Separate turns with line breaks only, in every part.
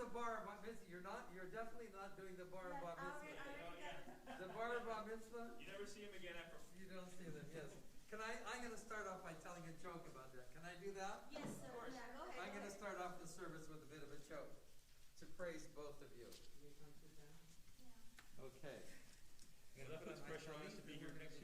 the bar mitzvah. You're definitely not doing the bar and bar mitzvah. The bar and bar mitzvah.
You never see him again after.
You don't see them. Yes. I'm going to start off by telling a joke about that. Can I do that?
Yes, sir. Yeah, go ahead.
I'm going to start off the service with a bit of a joke to praise both of you.
Yeah.
Okay.
Well, that puts pressure on us to be here next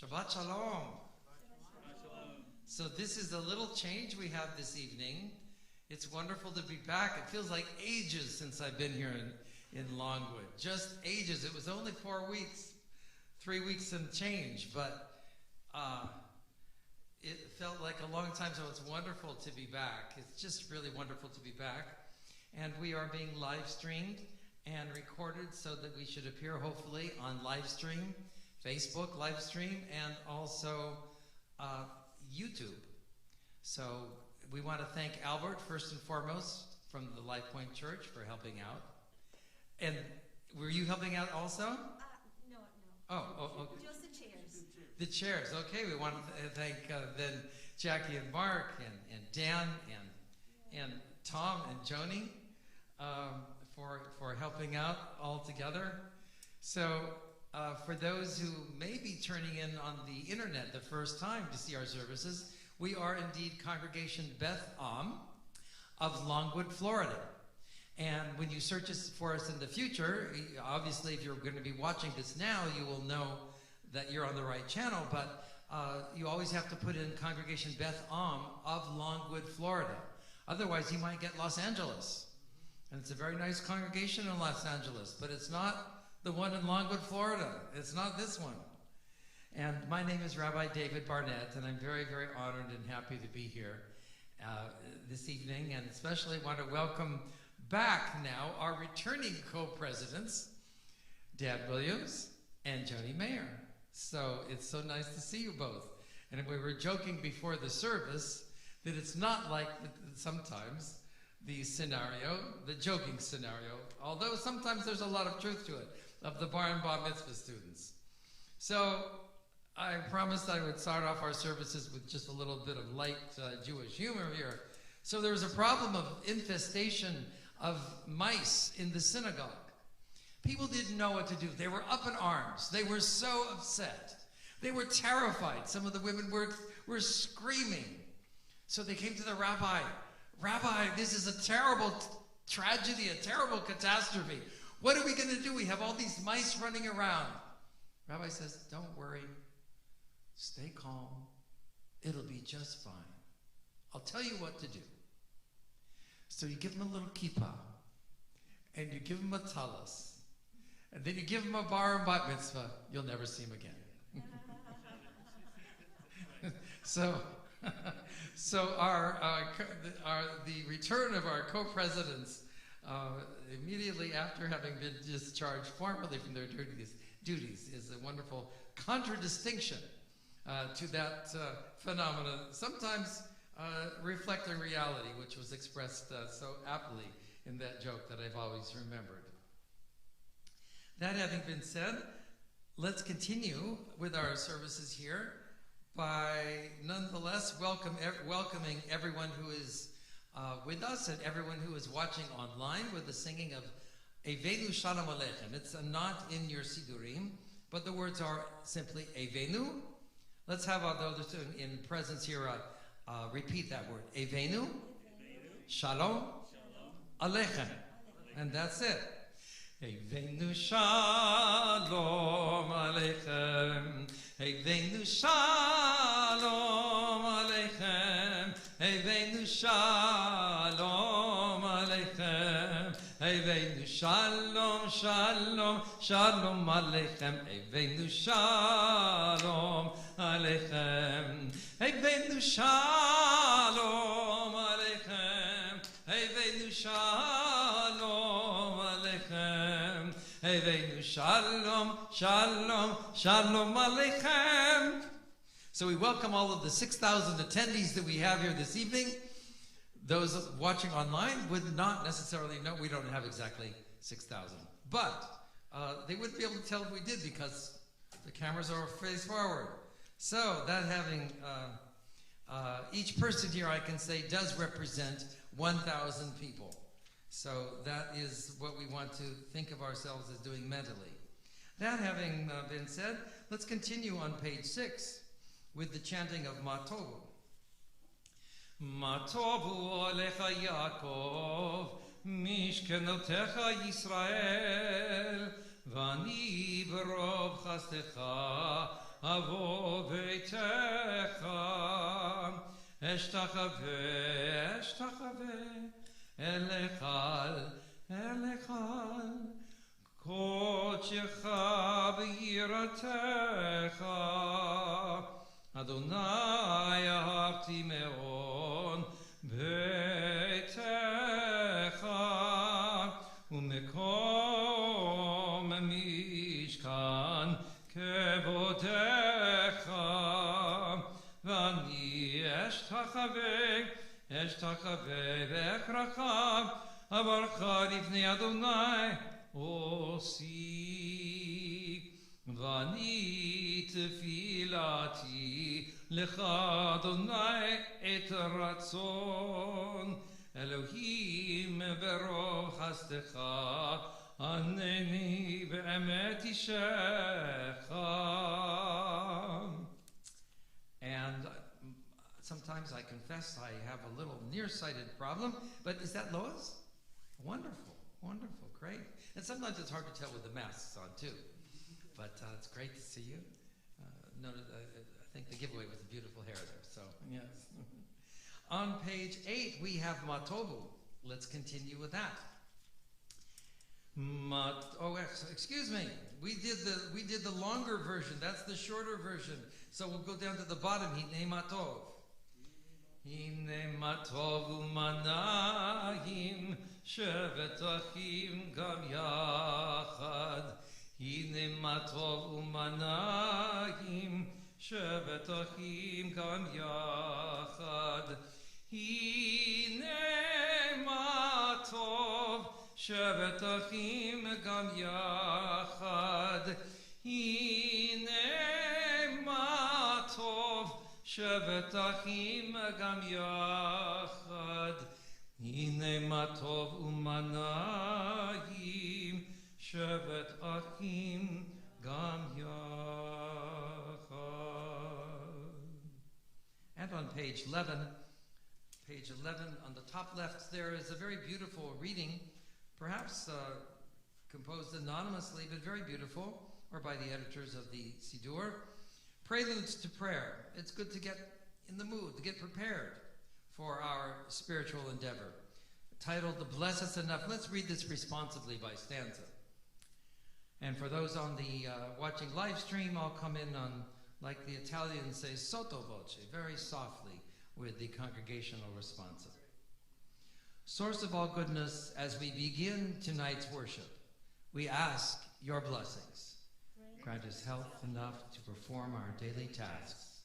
Shabbat.
Shabbat Shalom. So this is the little change we have this evening. It's wonderful to be back. It feels like ages since I've been here in Longwood. Just ages. It was only 4 weeks, 3 weeks and change, but it felt like a long time, so it's wonderful to be back. It's just really wonderful to be back. And we are being live streamed and recorded so that we should appear hopefully on live stream, Facebook live stream, and also YouTube. So we want to thank Albert first and foremost from the Life Point Church for helping out. And were you helping out also?
No.
Oh, okay.
Just the chairs.
The chairs. Okay, we want to thank then Jackie and Mark and Dan and Tom and Joni for helping out all together. So for those who may be turning in on the internet the first time to see our services, we are indeed Congregation Beth Am of Longwood, Florida. And when you search for us in the future, obviously if you're going to be watching this now, you will know that you're on the right channel, but you always have to put in Congregation Beth Am of Longwood, Florida. Otherwise, you might get Los Angeles. And it's a very nice congregation in Los Angeles, but it's not the one in Longwood, Florida. It's not this one. And my name is Rabbi David Barnett, and I'm very, very honored and happy to be here this evening, and especially want to welcome back now our returning co-presidents, Dan Williams and Joni Mayer. So it's so nice to see you both. And we were joking before the service that it's not like sometimes the scenario, the joking scenario, although sometimes there's a lot of truth to it, of the bar and bar mitzvah students. So I promised I would start off our services with just a little bit of light Jewish humor here. So there was a problem of infestation of mice in the synagogue. People didn't know what to do. They were up in arms. They were so upset. They were terrified. Some of the women were screaming. So they came to the rabbi. Rabbi, this is a terrible tragedy, a terrible catastrophe. What are we going to do? We have all these mice running around. Rabbi says, don't worry. Stay calm. It'll be just fine. I'll tell you what to do. So you give them a little kippah, and you give them a talis, and then you give them a bar and bat mitzvah. You'll never see them again. So the return of our co-presidents immediately after having been discharged formally from their duties is a wonderful contradistinction to that phenomenon, sometimes reflecting reality, which was expressed so aptly in that joke that I've always remembered. That having been said, let's continue with our services here by nonetheless welcoming everyone who is with us and everyone who is watching online with the singing of Avenu Shalom Aleichem. It's not in your Sidurim, but the words are simply Avenu. Let's have those in presence here repeat that word. Eveinu, Shalom, Aleichem. And that's it. Eveinu Shalom Aleichem. Eveinu Shalom Aleichem. Eveinu Shalom Aleichem. Eveinu Shalom, Shalom, Shalom Aleichem. Eveinu Shalom Aleichem. Eveinu Shalom Aleichem. Eveinu Shalom Aleichem. Eveinu Shalom, Shalom, Shalom Aleichem. So we welcome all of the 6,000 attendees that we have here this evening. Those watching online would not necessarily know. We don't have exactly 6,000. But they wouldn't be able to tell if we did because the cameras are face forward. So that having each person here, I can say, does represent 1,000 people. So that is what we want to think of ourselves as doing mentally. That having been said, let's continue on page 6 with the chanting of Matogo. Matovu alecha Yaakov, mishkenotecha Yisrael, vani berov chastecha, avo beitecha, eshtachave, eshtachave, elechal, elechal, kochecha b'yiratecha, Adonai ahavti me'on beitecha umekom mishkan kevodecha vani eshtachave ve'ekracha avarcha lifnei Adonai osi vani tefilati lecha Adonai et ratzon Elohim berov chastecha aneni be'emet ishecha. And sometimes I confess I have a little nearsighted problem, but is that Lois? Wonderful, wonderful, great. And sometimes it's hard to tell with the masks on too, but it's great to see you. I think the giveaway was the beautiful hair there, so yes. On page 8 we have Matogo. Let's continue with that. Excuse me. We did the longer version. That's the shorter version. So we'll go down to the bottom. Hine Matov. Hine Matov umanahim shevet achim gam yachad. Hine Matov umanahim shevet achim gam yachad. Hine Matov shevet achim gam yachad. Hine Matov shevet achim gam yachad. Hine Matov umanahim shevet achim gam yachad. And on page 11 on the top left, there is a very beautiful reading, perhaps composed anonymously, but very beautiful, or by the editors of the Siddur. Preludes to Prayer. It's good to get in the mood, to get prepared for our spiritual endeavor. Titled, "The Bless Us Enough." Let's read this responsibly by Stanza. And for those on the watching live stream, I'll come in on, like the Italians say, sotto voce, very softly, with the congregational responsive. Source of all goodness, as we begin tonight's worship, we ask your blessings. Grant us health enough to perform our daily tasks,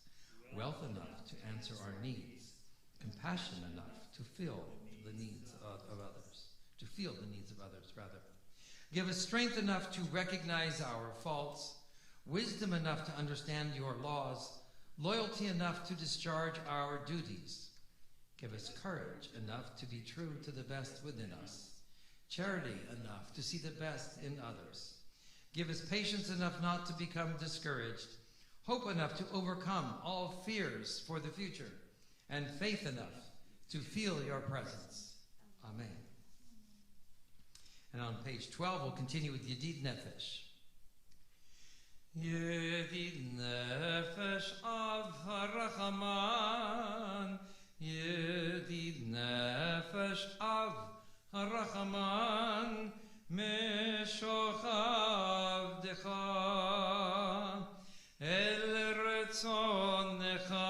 wealth enough to answer our needs, compassion enough to feel the needs of others, Give us strength enough to recognize our faults, wisdom enough to understand your laws, loyalty enough to discharge our duties. Give us courage enough to be true to the best within us, charity enough to see the best in others. Give us patience enough not to become discouraged, hope enough to overcome all fears for the future, and faith enough to feel your presence. Amen. And on page 12, we'll continue with Yedid Nefesh. Yedid Nefesh Av HaRachaman, Yedid Nefesh Av HaRachaman, Meshochav Decha, El Retzonecha,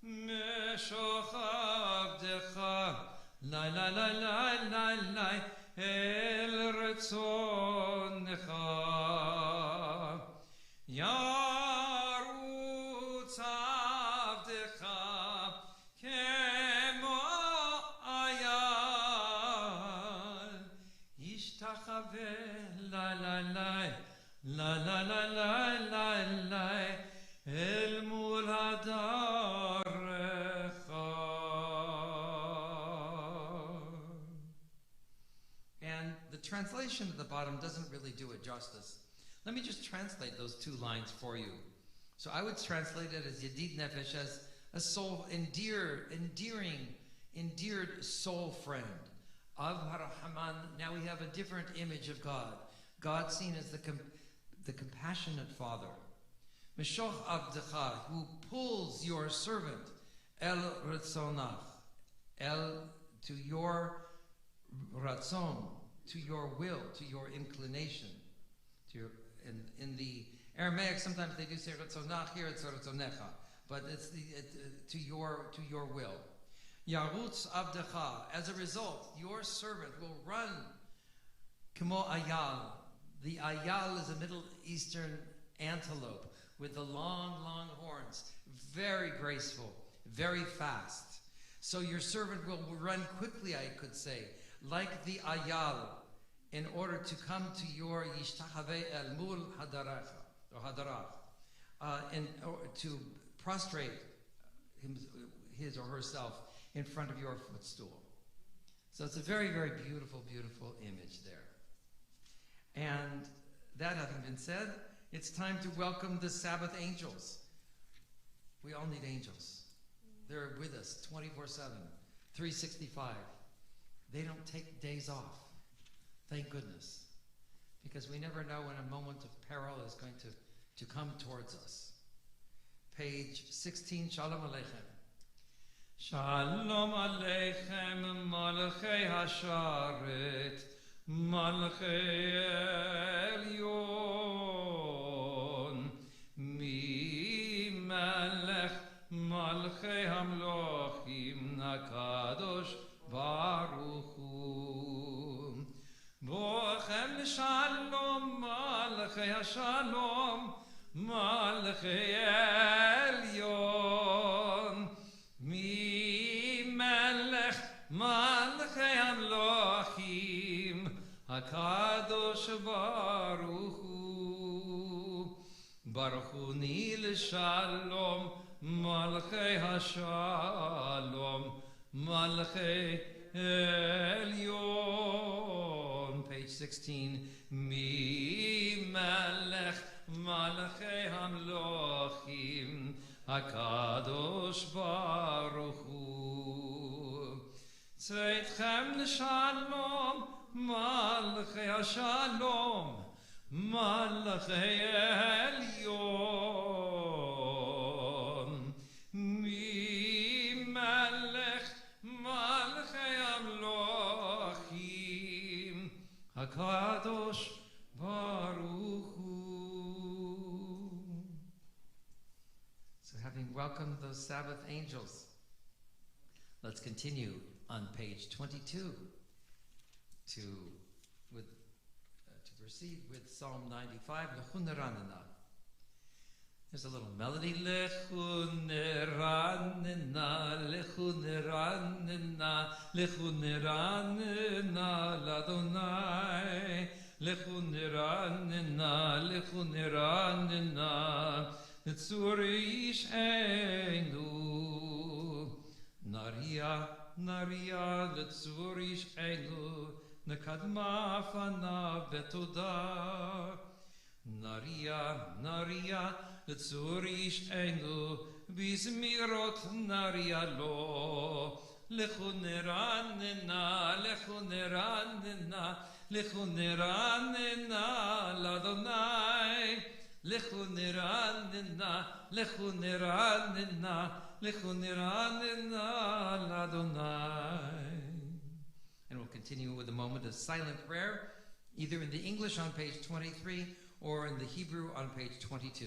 Meshochav Decha, Lai Lai Lai Lai Lai Lai, El Retzonecha, Yarutz Avdecha, Kemo Ayal, Ishtachave, Lai Lai Lai, Lai Lai Lai Lai Lai Lai, El Mul Hadarecha. And the translation at the bottom doesn't really do it justice. Let me just translate those two lines for you. So I would translate it as Yedid Nefesh, as a soul, endeared soul friend. Av HaRachaman, now we have a different image of God. God seen as the compassionate Father. Meshoch Avdecha, who pulls your servant, El Ratzonach, El, to your ratzon, to your will, to your inclination, to your, in the Aramaic, sometimes they do say ratzonach, here it's ratzonecha, but it's to your will. Yarutz Avdecha, as a result, your servant will run Kemo Ayal. The Ayal is a Middle Eastern antelope with the long, long horns, very graceful, very fast. So your servant will run quickly, I could say, like the Ayal, in order to come to your Yishtachave El Mul Hadaracha, or Hadarach, to prostrate his or herself in front of your footstool. So it's a very, very beautiful, beautiful image there. And that having been said, it's time to welcome the Sabbath angels. We all need angels. They're with us 24/7, 365. They don't take days off. Thank goodness. Because we never know when a moment of peril is going to come towards us. Page 16, Shalom Aleichem. Shalom Aleichem, Malchei Hasharet, Malchei Elyon, Mi Melech, Malchei Hamlochim, Nakadosh Baruch Hu. Bochem Shalom, Malchei Hashalom, Malchei Elyon, Mi Melech, Malchei Hamlochim, HaKadosh Baruch Hu. Baruch Hu Nil Shalom, Malchei Hashalom, Malchei Elyon. Page 16. Mi Melech, Malchei Hamlochim, HaKadosh Baruch Hu. Tzveitchem Shalom, Malchei Hashalom, Malchei Elyon. Mi Melech, Malchei Hamlochim, HaKadosh Baruch Hu. So having welcomed those Sabbath angels, let's continue on page 22 to proceed with Psalm 95, Lechun Ranina. There's a little melody. Lechun Ranina, Lechun Ranina, Lechun Ranina, Ladonai. Lechun Ranina, Lechun Ranina, Tzurish Einu. Naria, Naria, Tzurish Einu, Nekadma Fana Betoda. Naria, Naria, Tzurish Einu,
בזמירות נריה לו. לכו נרננה, לכו נרננה, לכו נרננה לאדוני. לכו נרננה, לכו נרננה, לכו נרננה לאדוני. And we'll continue with a moment of silent prayer, either in the English on page 23 or in the Hebrew on page 22.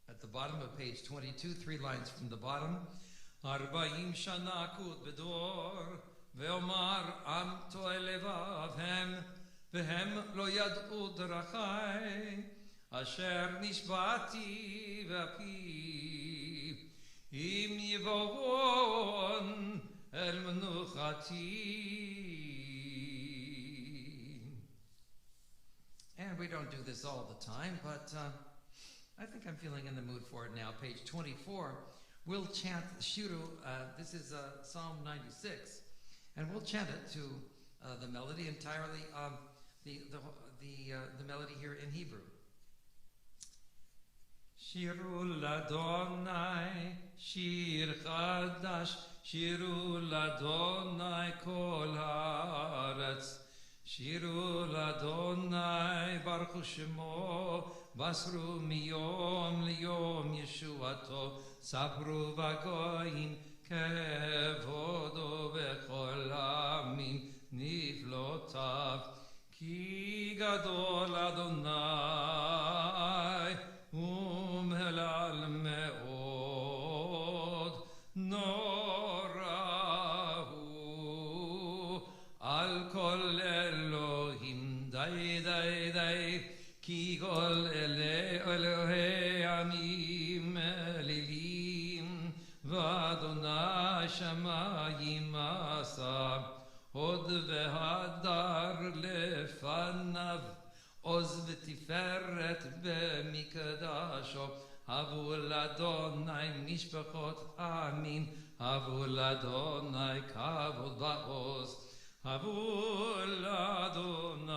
At the bottom of page 22, 3 lines from the bottom. 40 שנה אקוד בדור, ואומר עם טועה לבבם, והם לא ידעו דרכי, אשר נשבעתי ואפי, אם יבואון אל מנוחתי. And we don't do this all the time, but I think I'm feeling in the mood for it now. Page 24, we'll chant Shiru. This is Psalm 96, and we'll chant it to the melody entirely. The melody here in Hebrew. Shiru ladonai, shir chadash, shiru ladonai kol haaretz, shiru ladonai baruch shemo, basru miyom liyom yeshuato, sabru vagoyim kevodo bechol hamim niflotav. Ki gadol Adonai umhelal me'od norahu al kol Elohim dai dai dai ki kol Elohei amim elilim v'Adonai shamayim asa עוד והדר לפניו, עוז ותפארת במקדשו, הבו לאדוני משפחות עמים, הבו לאדוני כבוד ועוז, הבו לאדוני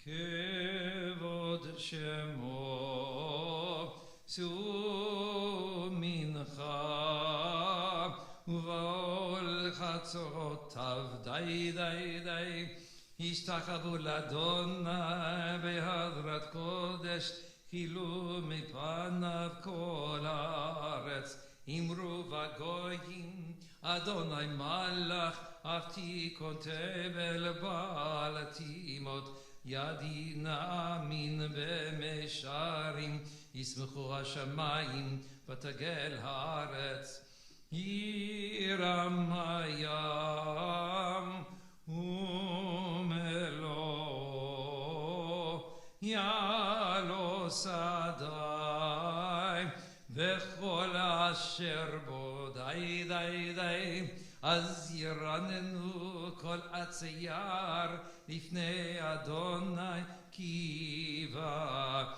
כבוד שמו, שאו מנחה ובעול חצרותיו די די די השתחוו לאדוני בהדרת קודש חילו מפניו כל הארץ אמרו בגויים אדוני מלך אף תיכון תבל בעל תימות ידי נאמין במישרים ישמחו השמיים ותגל הארץ Yiram hayam umelo yalo sadai vechol asher bo dai dai dai az yiranenu kol atziyar lifnei Adonai kiva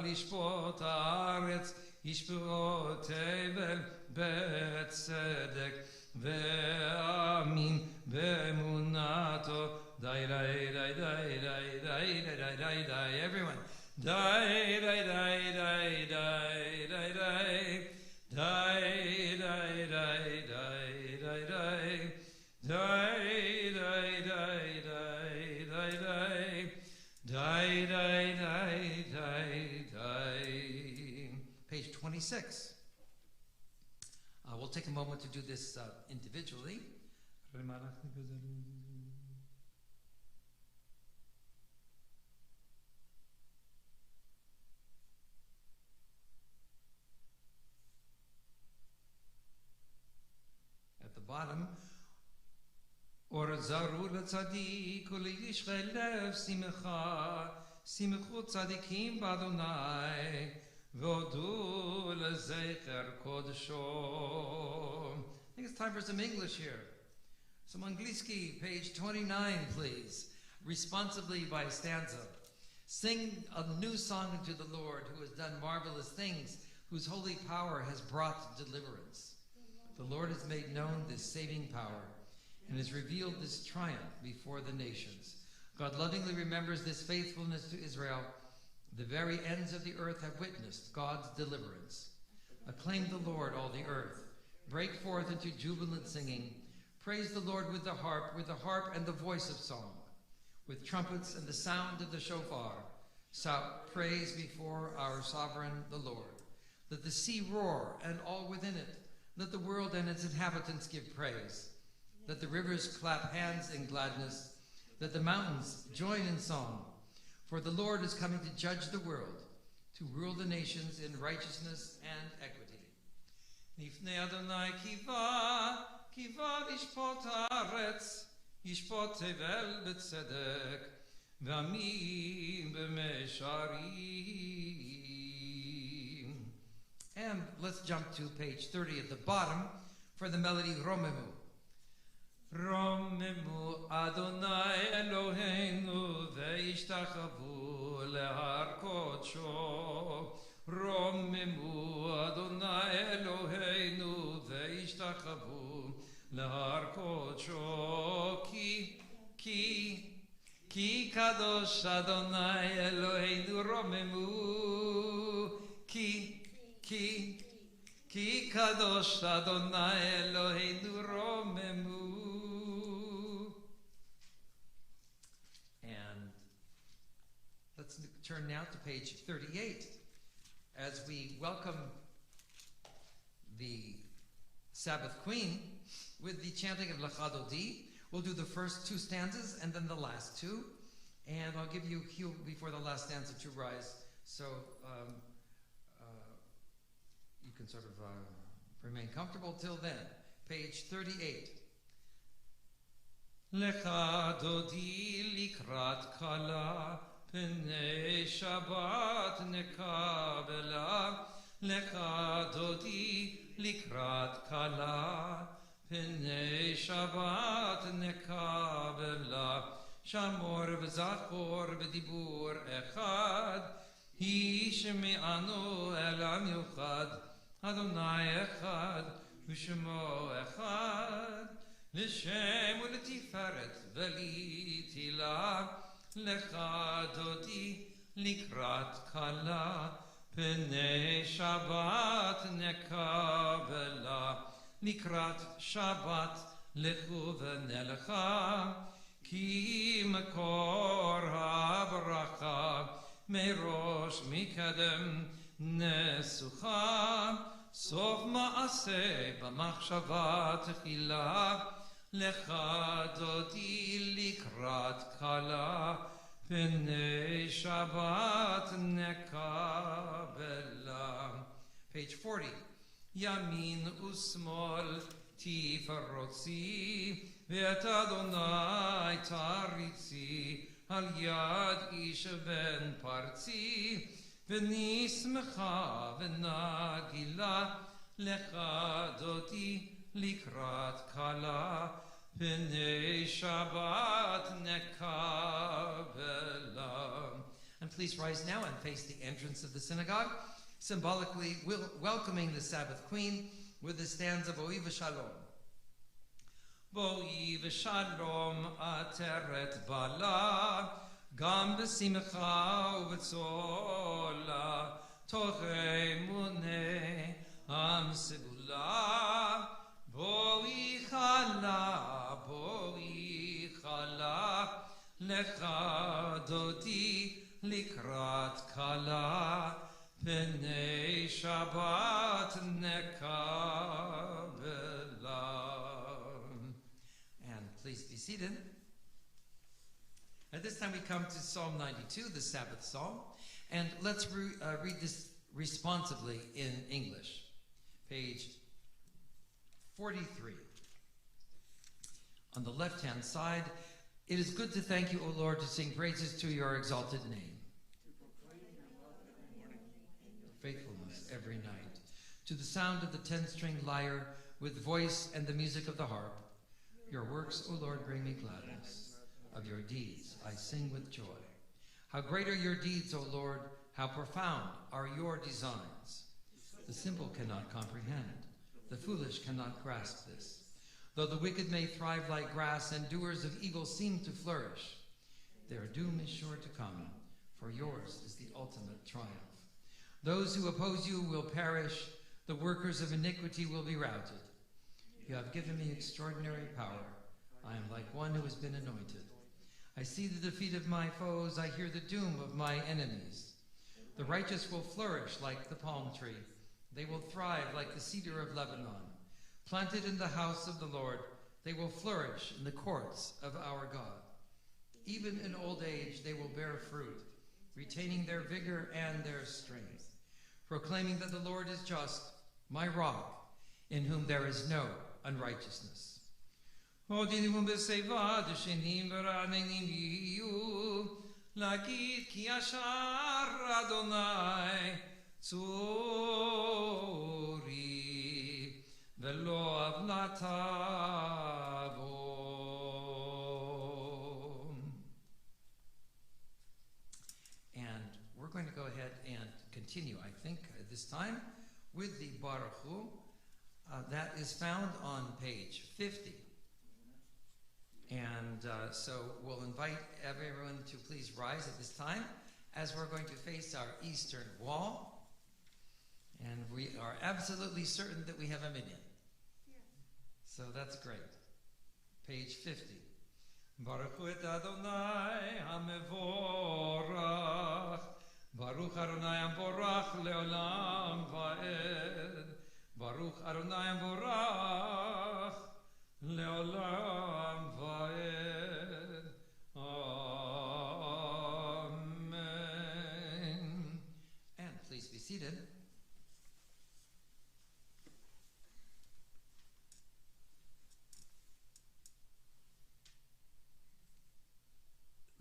lishpot haaretz ישפוט תבל בצדק ואמין באמונתו די די די די די די די די די everyone די די די די די די די די די די די די די Page 26. We'll take a moment to do this individually. At the bottom, Or zaru l'tzadik u'l'yishchei lev simcha, simchu tzadikim b'Adonai, v'odu l'zecher kodesho. I think it's time for some English here. Some Angliski, page 29, please. Responsibly by Stanza. Sing a new song unto the Lord, who has done marvelous things, whose holy power has brought deliverance.
The Lord has made known this saving power and has revealed this triumph before the nations. God lovingly remembers this faithfulness to Israel. The very ends of the earth have witnessed God's deliverance. Acclaim the Lord, all the earth. Break forth into jubilant singing. Praise the Lord with the harp and the voice of song, with trumpets and the sound of the shofar. Shout praise before our sovereign, the Lord. Let the sea roar and all within it. Let the world and its inhabitants give praise. Let the rivers clap hands in gladness. Let the mountains join in song. For the Lord is coming to judge the world, to rule the nations in righteousness and equity. Nifnei Adonai kiva yishpot haaretz, yishpot tevel b'tzedek, v'amim b'mesharim. And let's jump to page 30 at the bottom for the melody Romemu. Romemu Adonai Eloheinu ve'ishtachavu lehar kodsho. Romemu Adonai Eloheinu ve'ishtachavu lehar kodsho. Ki kadosh Adonai Eloheinu romemu. Ki kadosh Adonai Eloheinu romemu. And let's turn now to page 38 as we welcome the Sabbath Queen with the chanting of Lachadodi. We'll do the first two stanzas and then the last two. And I'll give you cue before the last stanza to rise. So you can sort of remain comfortable till then. Page 38. Lecha dodi likrat kala pnei Shabbat nekabela. Lecha dodi likrat kala pnei Shabbat nekabela. Shamor v'zachor v'dibur echad. Yishme'anu el am yuchad. Adonai echad, v'shemo echad, l'shem u'letiferet v'litila, lecha dodi likrat kala, pnei Shabbat nekabela, likrat Shabbat lechu v'nelecha, ki makor ha'bracha, merosh mikadem nesucha. סוף מעשה במחשבה תחילה, לך דודי לקראת כלה, פני שבת נקבלה. Page 40. ימין ושמאל תפרוצי, ואת אדוני תריצי, על יד איש בן פרצי, ונשמחה ונגילה, לך דודי לקראת כלה, פני שבת נקבלה. And please rise now and face the entrance of the synagogue, symbolically welcoming the Sabbath Queen with the stanza Boi v'shalom. Boi v'shalom ateret bala, גם בשמחה ובצולה, תוך אמוני עם סגולה. בואי חלה, לך דודי לקראת כלה, פני שבת נקבלה. And please be seated. At this time we come to Psalm 92, the Sabbath Psalm, and let's read this responsively in English. Page 43. On the left-hand side, it is good to thank you, O Lord, to sing praises to your exalted name. Faithfulness every night. To the sound of the 10-stringed lyre, with voice and the music of the harp, your works, O Lord, bring me gladness. Of your deeds I sing with joy. How great are your deeds, O Lord, how profound are your designs. The simple cannot comprehend. The foolish cannot grasp this. Though the wicked may thrive like grass and doers of evil seem to flourish, their doom is sure to come, for yours is the ultimate triumph. Those who oppose you will perish. The workers of iniquity will be routed. You have given me extraordinary power. I am like one who has been anointed. I see the defeat of my foes. I hear the doom of my enemies. The righteous will flourish like the palm tree. They will thrive like the cedar of Lebanon. Planted in the house of the Lord, they will flourish in the courts of our God. Even in old age, they will bear fruit, retaining their vigor and their strength, proclaiming that the Lord is just, my rock, in whom there is no unrighteousness. And we're going to go ahead and continue, I think, this time with the Baruch Hu. That is found on page 50. And so we'll invite everyone to please rise at this time as we're going to face our eastern wall. And we are absolutely certain that we have a minyan. So that's great. Page 50. Baruch Hu et Adonai HaMevorach. Baruch Adonai HaMevorach leolam va'ed. Baruch Adonai HaMevorach leolam va'ed. Amen. And please be seated.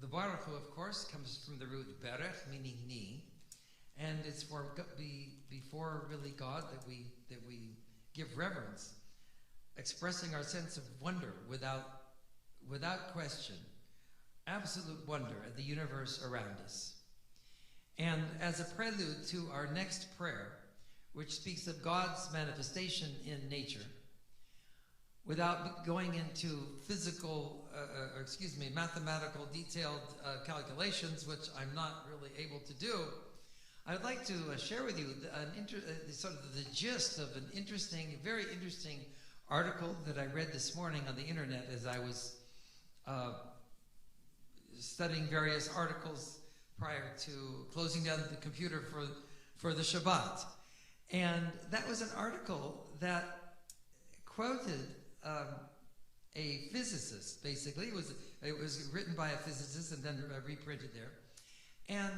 The Baruch Hu, of course, comes from the root berech, meaning knee, and it's for before really God that we give reverence, expressing our sense of wonder without question, absolute wonder at the universe around us. And as a prelude to our next prayer, which speaks of God's manifestation in nature, without going into mathematical detailed calculations, which I'm not really able to do, I'd like to share with you sort of the gist of an very interesting article that I read this morning on the internet as I was studying various articles prior to closing down the computer for the Shabbat. And that was an article that quoted a physicist, basically. It was written by a physicist and then reprinted there. And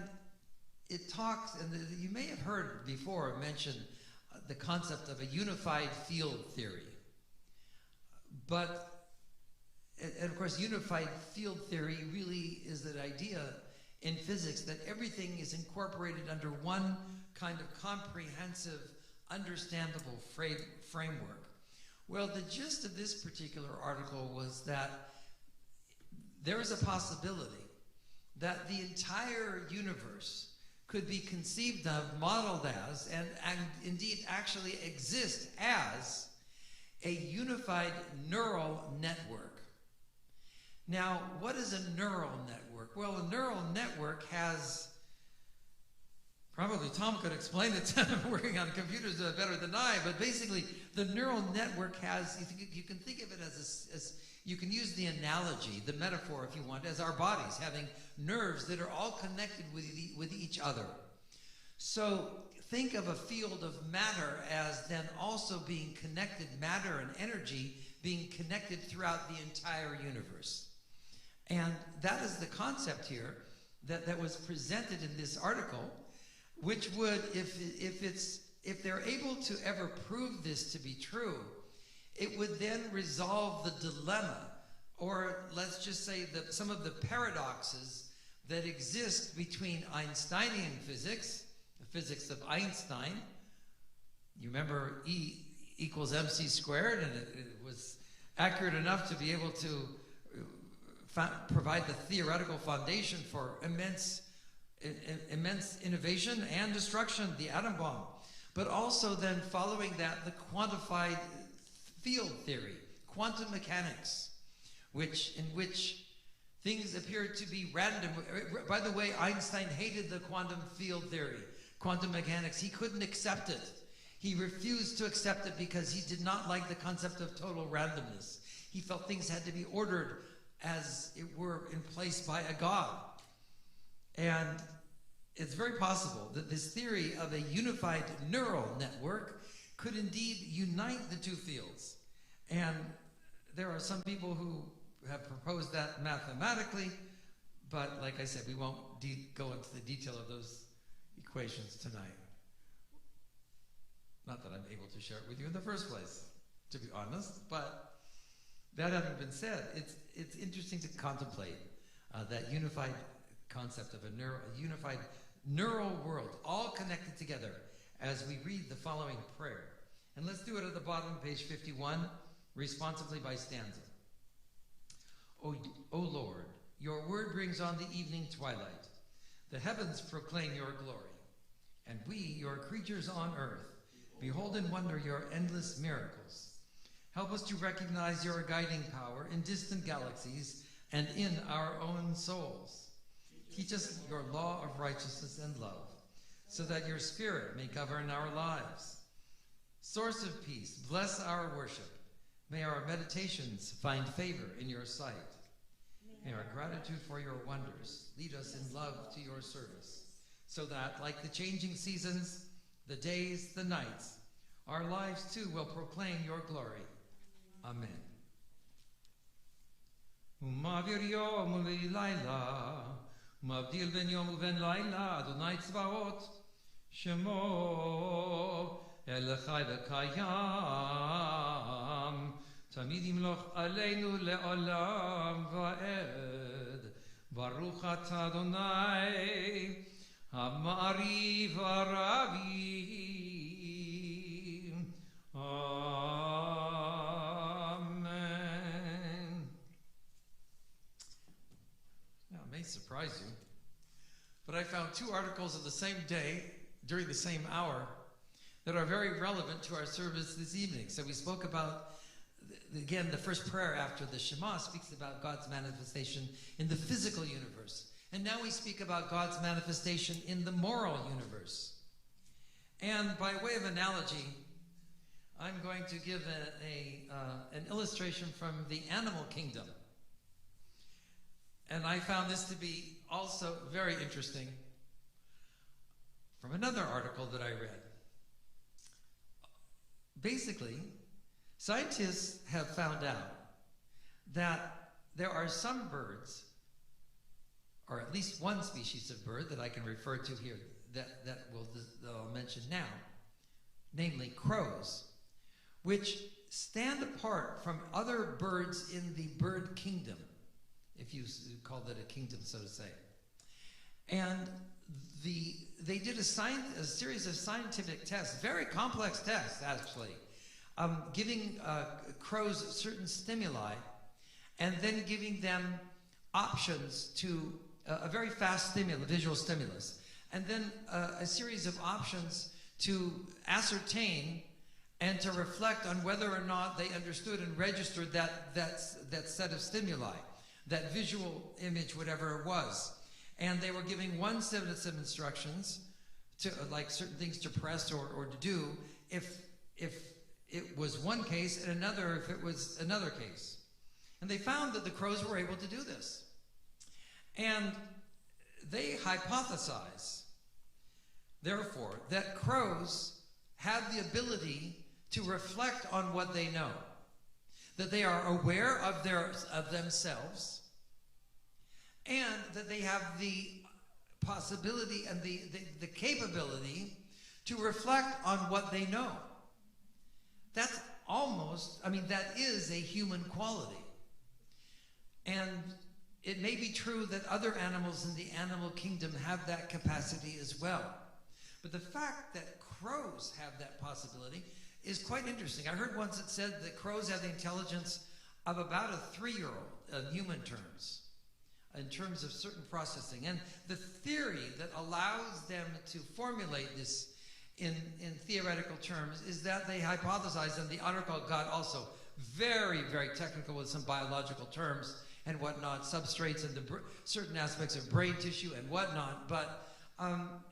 it talks, and you may have heard before mentioned the concept of a unified field theory. But, and of course, unified field theory really is that idea in physics that everything is incorporated under one kind of comprehensive, understandable framework. Well, the gist of this particular article was that there is a possibility that the entire universe could be conceived of, modeled as, and indeed actually exist as a unified neural network. Now, what is a neural network? Well, a neural network has, probably Tom could explain it, working on computers better than I, but basically the neural network has, you can think of it as you can use the analogy, the metaphor if you want, as our bodies having nerves that are all connected with each other. So think of a field of matter as then also being connected, matter and energy being connected throughout the entire universe. And that is the concept here that was presented in this article, which would, if they're able to ever prove this to be true, it would then resolve the dilemma, or let's just say that some of the paradoxes that exist between Einsteinian physics, the physics of Einstein. You remember E equals mc squared, and it was accurate enough to be able to provide the theoretical foundation for immense innovation and destruction, the atom bomb. but also then following that, the quantified field theory, quantum mechanics, in which things appear to be random. By the way, Einstein hated the quantum field theory, quantum mechanics. He couldn't accept it. He refused to accept it because he did not like the concept of total randomness. He felt things had to be ordered as it were in place by a god. And it's very possible that this theory of a unified neural network could indeed unite the two fields. And there are some people who have proposed that mathematically, but like I said, we won't go into the detail of those equations tonight. Not that I'm able to share it with you in the first place, to be honest, but that having been said, it's interesting to contemplate that unified concept of a unified neural world, all connected together as we read the following prayer. And let's do it at the bottom of page 51, responsively by stanza. O Lord, your word brings on the evening twilight. The heavens proclaim your glory, and we, your creatures on earth, behold and wonder your endless miracles. Help us to recognize your guiding power in distant galaxies and in our own souls. Teach us your law of righteousness and love, so that your spirit may govern our lives. Source of peace, bless our worship. May our meditations find favor in your sight. May our gratitude for your wonders lead us in love to your service, so that, like the changing seasons, the days, the nights, our lives too will proclaim your glory. Amen. Umavir yom u'layla, umavdil ben yom u'ben layla, Adonai tzvaot, Shemo elechai v'kayam, tamid yimloch aleinu le'olam va'ed, Baruch atah Adonai, Ha'ma'ari v'aravi. Amen. Now, it may surprise you, but I found two articles of the same day during the same hour that are very relevant to our service this evening. So we spoke about, again, the first prayer after the Shema speaks about God's manifestation in the physical universe. And now we speak about God's manifestation in the moral universe. And by way of analogy, I'm going to give an illustration from the animal kingdom. And I found this to be also very interesting from another article that I read. Basically, scientists have found out that there are some birds, or at least one species of bird that I can refer to here that I'll mention now, namely crows, which stand apart from other birds in the bird kingdom, if you call that a kingdom, so to say. And they did a series of scientific tests, very complex tests actually, giving crows certain stimuli and then giving them options to a very fast visual stimulus, and then a series of options to ascertain and to reflect on whether or not they understood and registered that set of stimuli, that visual image, whatever it was. And they were giving one set of instructions, to like certain things to press or to do, if it was one case, and another if it was another case. And they found that the crows were able to do this. And they hypothesize, therefore, that crows have the ability to reflect on what they know, that they are aware of themselves, and that they have the possibility and the capability to reflect on what they know. That's almost, that is a human quality. And it may be true that other animals in the animal kingdom have that capacity as well. But the fact that crows have that possibility is quite interesting. I heard once it said that crows have the intelligence of about a 3-year-old in human terms, in terms of certain processing. And the theory that allows them to formulate this in theoretical terms is that they hypothesized, and the article got also very, very technical with some biological terms and whatnot, substrates and certain aspects of brain tissue and whatnot. But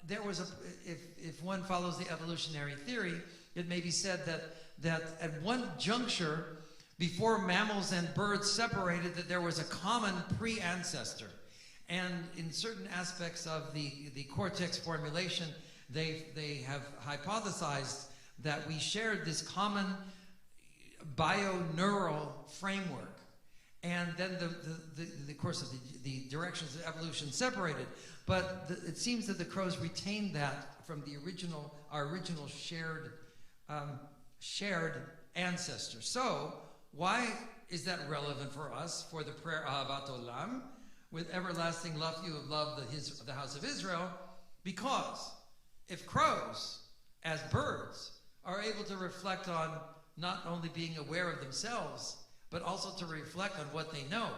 there was if one follows the evolutionary theory, it may be said that at one juncture, before mammals and birds separated, that there was a common pre-ancestor. And in certain aspects of the cortex formulation, they have hypothesized that we shared this common bioneural framework. And then the course of the directions of evolution separated. But it seems that the crows retained that from our original shared ancestor. So why is that relevant for us for the prayer Ahavat Olam? With everlasting love you have loved the house of Israel, because if crows, as birds, are able to reflect on not only being aware of themselves, but also to reflect on what they know,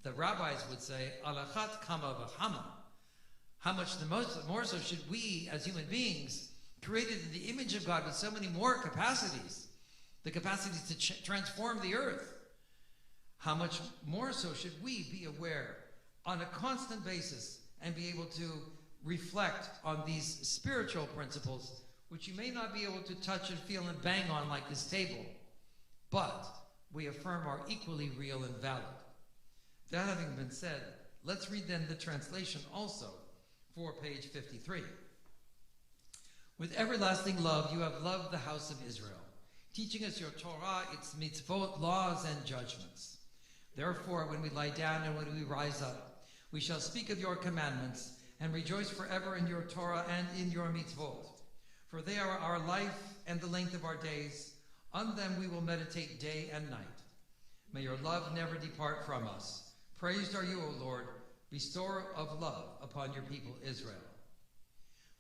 the rabbis would say, alachat kama v'chama. How much more so should we, as human beings, created in the image of God with so many more capacities, the capacity to transform the earth, how much more so should we be aware on a constant basis and be able to reflect on these spiritual principles, which you may not be able to touch and feel and bang on like this table, but we affirm are equally real and valid. That having been said, let's read then the translation also for page 53. With everlasting love you have loved the house of Israel, teaching us your Torah, its mitzvot, laws, and judgments. Therefore, when we lie down and when we rise up, we shall speak of your commandments and rejoice forever in your Torah and in your mitzvot. For they are our life and the length of our days. On them we will meditate day and night. May your love never depart from us. Praised are you, O Lord, bestower of love upon your people Israel.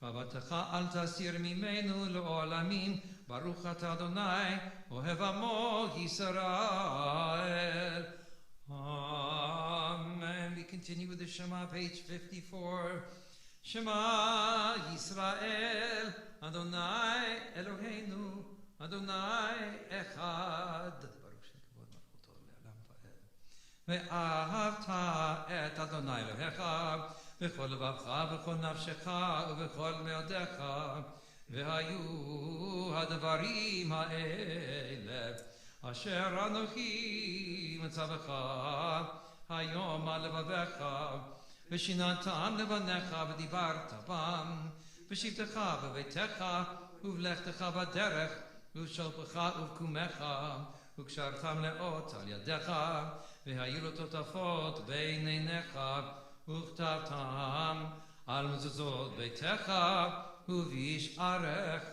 Baruch atah Adonai, ohev amo Yisrael. Amen. We continue with the Shema, page 54. Shema Yisrael, Adonai Eloheinu, Adonai Echad. Ve'ahavta et Adonai Elohecha, v'chol levacha, v'chol nafshecha, v'chol meodecha, ve'hayu hadvarim ha'ele, asher anochi mitzavecha, hayom al levavecha, v'shinatam levanecha, v'dibarta bam, v'shivtecha v'veitecha, uvlechtecha v'derech, uv'sholpecha uv'kumecha, וקשרתם לאות על ידיך, והיו לו תותפות בין עיניך, וכתבתם על מזוזות ביתך ובשעריך.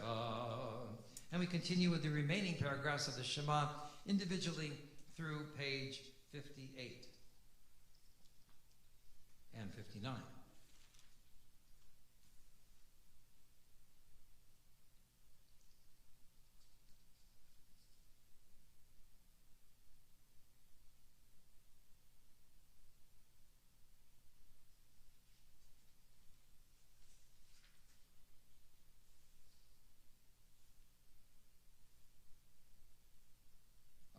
And we continue with the remaining paragraphs of the Shema individually through page 58 and 59.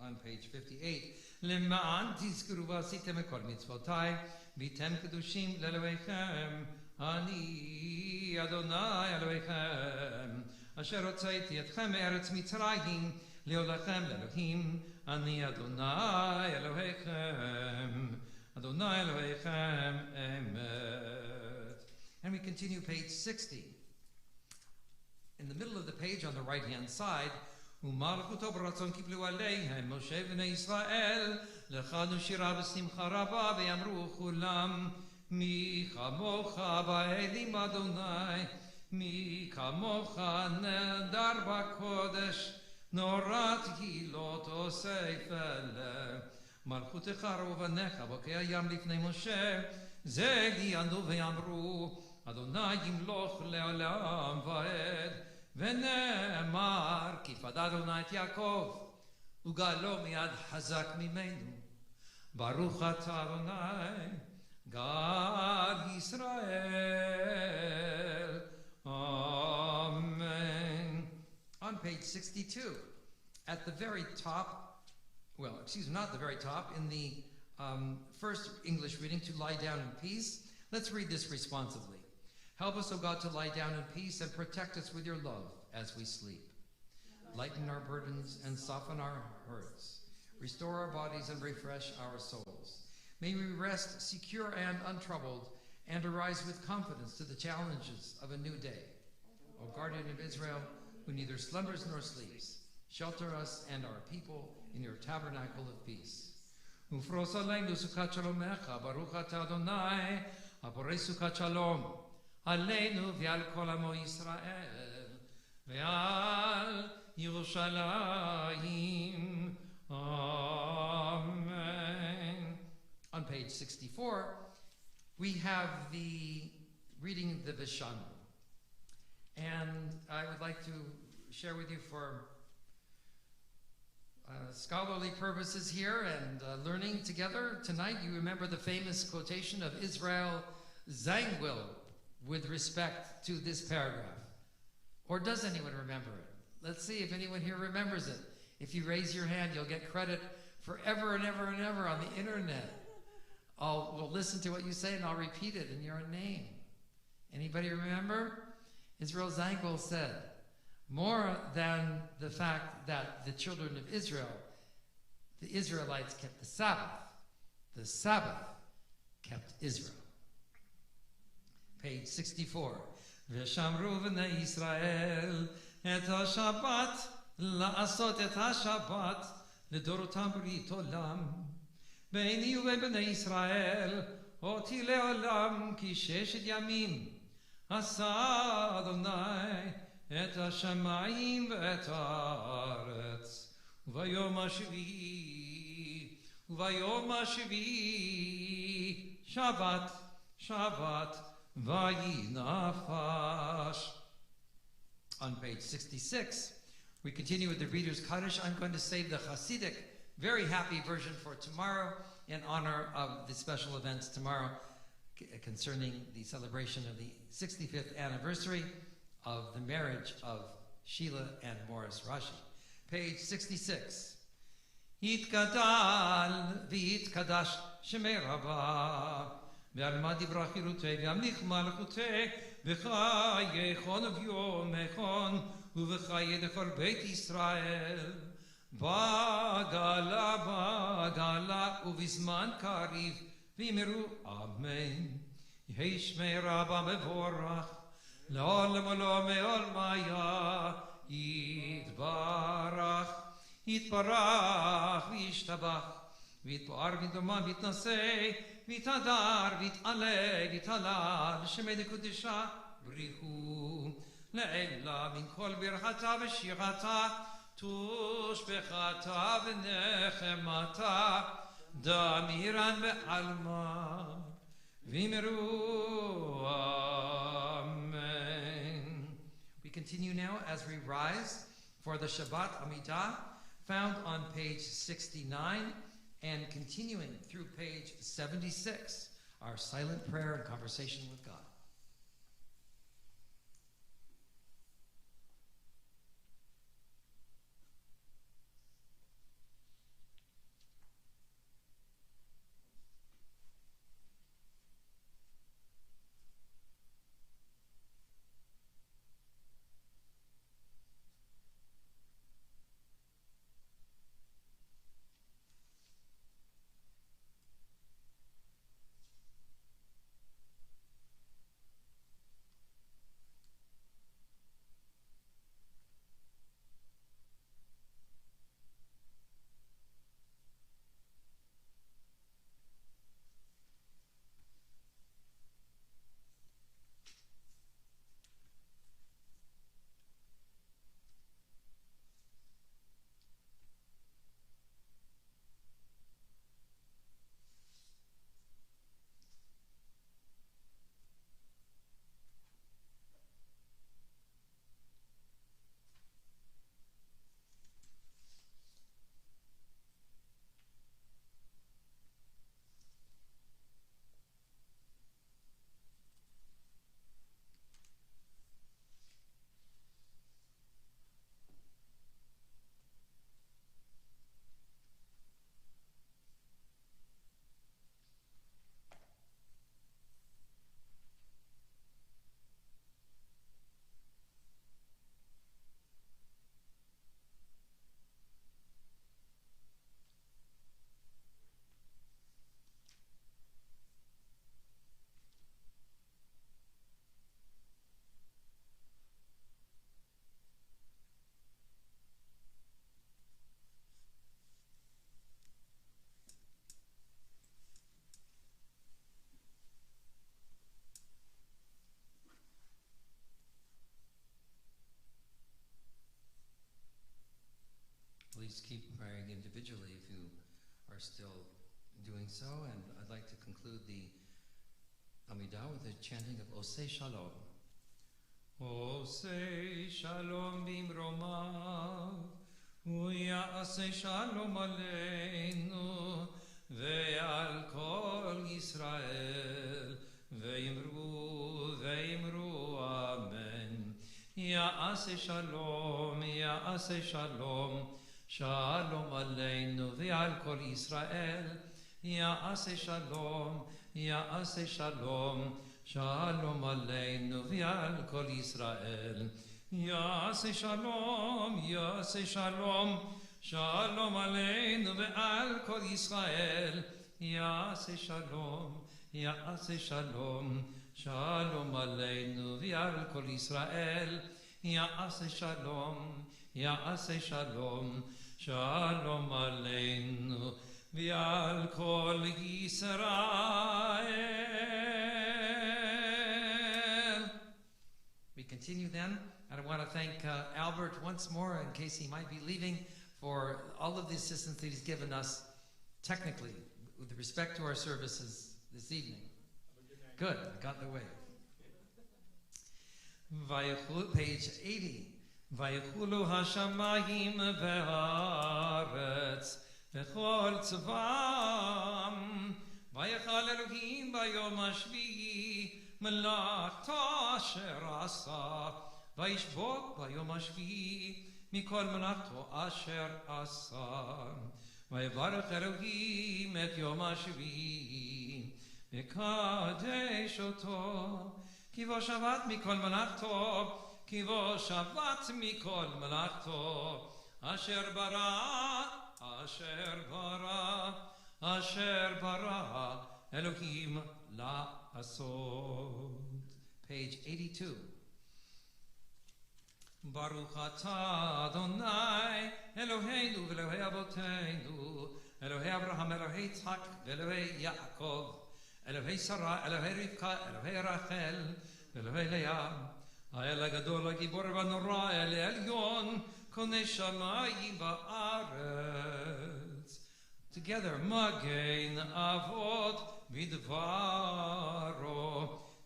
On page 58, למען תזכרו ועשיתם את כל מצוותיי, והייתם קדושים לאלוהיכם, אני אדוני אלוהיכם, אשר הוצאתי אתכם מארץ מצרים, להוליכם לאלוהים, אני אדוני אלוהיכם, אדוני אלוהיכם אמת. And we continue page 60. In the middle of the page on the right-hand side, ומלכותו ברצון קיבלו עליהם משה בני ישראל, לכנו שירה בשמחה רבה, ויאמרו כולם, מי כמוך באלים אדוני, מי כמוך נהדר בקודש, נורא תהילות עושה פלא. מלכותך רובנך בוקע ים לפני משה, זה גיענו ויאמרו, אדוני ימלוך לעולם ועד. ונאמר, כי פדה אדוני את יעקב, וגאלו מיד חזק ממנו. ברוך אתה אדוני, גאל ישראל,
Amen.
On page 62, at the very top, well, excuse me, not the very top, in the first English reading, to lie down in peace. Let's read this responsively. Help us, O God, to lie down in peace and protect us with your love as we sleep. Lighten our burdens and soften our hurts. Restore our bodies and refresh our souls. May we rest secure and untroubled and arise with confidence to the challenges of a new day. O guardian of Israel, who neither slumbers nor sleeps, shelter us and our people in your tabernacle of peace.
Ufros aleinu sukat shalomecha, baruch atah Adonai, haborei sukat shalom, aleinu v'al kol amo Yisrael, v'al Yerushalayim. Amen.
On page 64, we have the Reading the Vishnu. And I would like to share with you for scholarly purposes here and learning together tonight. You remember the famous quotation of Israel Zangwill with respect to this paragraph. Or does anyone remember it? Let's see if anyone here remembers it. If you raise your hand, you'll get credit forever and ever and ever on the internet. We'll listen to what you say and I'll repeat it in your name. Anybody remember? Israel Zangwill said, more than the fact that the children of Israel, the Israelites kept the Sabbath kept Israel. Page 64.
ושמרו בני ישראל את השבת, לעשות את השבת לדורותם ברית עולם. ביני ובין בני ישראל אותי לעולם כי 6 ימים עשה אדוני את השמיים ואת הארץ. וביום השביעי שבת vayinafash.
On page 66, we continue with the Readers Kaddish. I'm going to save the Hasidic, very happy version for tomorrow in honor of the special events tomorrow concerning the celebration of the 65th anniversary of the marriage of Sheila and Morris Rashi. Page 66.
יתגדל ויתקדש שמי רבה ועל מה דיברה חירותי וימליך מלכותי בחייכון וביומכון ובחיי לכל בית ישראל בגלה ובזמן קריב ויאמרו אמן. יהי שמי רבה מבורך לעולם ולעולם עולמיה יתברך יתברך וישתבח ויתפאר ויתרומם ויתנשא ויתהדר ויתעלה ויתהלל שמי לקודשה בריחו לעילה מן כל ברכתה ושירתה תושבחתה ונחמתה דמירן בעלמה ויאמרו אמן.
We continue now as we rise for the Shabbat Amidah, found on page 69 and continuing through page 76, our silent prayer and conversation with God. please keep praying individually if you are still doing so. And I'd like to conclude the Amidah with the chanting of Osei Shalom.
Osei Shalom bimromav, Uyasei Shalom aleinu, ve'al kol Yisrael, ve'imru amen. Ya'aseh shalom, ya'aseh shalom, shalom aleinu ve'al kol Yisrael. Ya'aseh shalom, ya'aseh shalom, shalom aleinu ve'al kol Yisrael. Ya'aseh shalom, ya'aseh shalom, shalom aleinu ve'al kol Yisrael. Ya'aseh shalom, ya'aseh shalom, shalom aleinu ve'al kol Yisrael. Ya'aseh shalom, ya'aseh shalom, shalom aleinu ve'al kol Yisrael.
We continue then, and I want to thank Albert once more, in case he might be leaving, for all of the assistance that he's given us technically with respect to our services this evening. Good, got in the way. Page 80.
Vaychulu hashamayim ve'haaretz v'chol tzvam vaychal Elohim bayom hashvi'i melachto asher asa vayishbot bayom hashvi'i mikol melachto asher asa vayevarech Elohim et yom hashvi'i v'kadesh oto ki vo Shabbat mikol melachto ki vo Shabbat mikol melachto asher bara Elohim la asod.
Page 82.
Baruch atah Adonai Eloheinu v'Elohei avoteinu Elohei Abraham Elohei Yitzchak v'Elohei Yaakov Elohei Sarah Elohei Rivka Elohei Rachel Elohei Leah האל הגדול הגיבור והנורא אל העליון קונה שמיים בארץ. Together, מגן אבות בדברו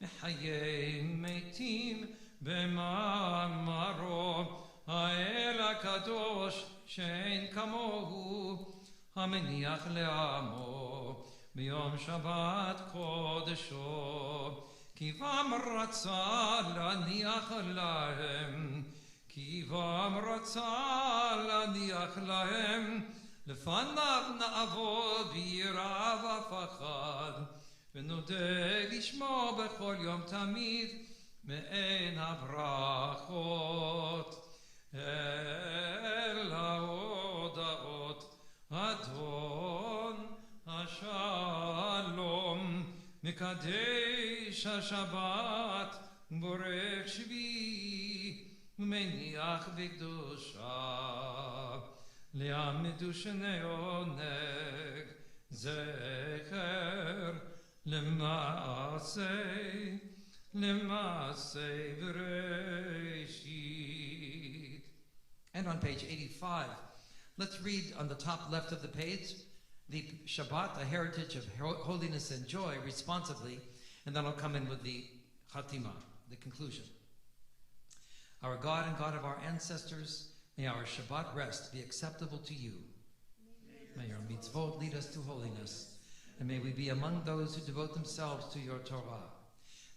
מחיי מתים במאמרו האל הקדוש שאין כמוהו המניח לעמו ביום שבת קודשו כי בם רצה להניח להם, כי בם רצה להניח להם, לפניו נעבוד ביראה ופחד, ונודה לשמו בכל יום תמיד, מעין הברכות. אל ההודעות, אדון השלום, מקדש השבת בורך שביעי ומניח בקדושה לעמדו שני עונג זכר למעשה בראשית.
And on page 85, let's read on the top left of the page the Shabbat, a heritage of holiness and joy, responsively, and then I'll come in with the Chatima, the conclusion. Our God and God of our ancestors, may our Shabbat rest be acceptable to you. May our mitzvot lead us to holiness, and may we be among those who devote themselves to your Torah.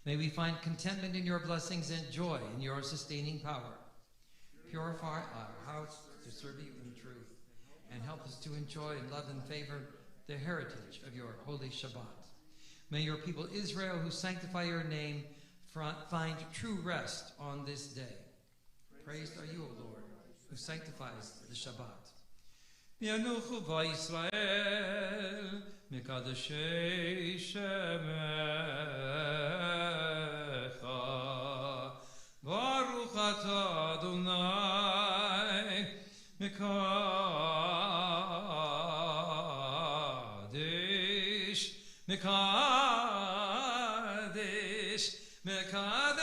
May we find contentment in your blessings and joy in your sustaining power. Purify our house to serve you in truth, and help us to enjoy and love and favor the heritage of your holy Shabbat. May your people Israel, who sanctify your name, find true rest on this day. Praised are you, O Lord, who sanctifies the Shabbat.
Yanuchu v'Yisrael mikadashei shemecha Baruch atah Adonai Mekadesh, Mekadesh, Mekadesh,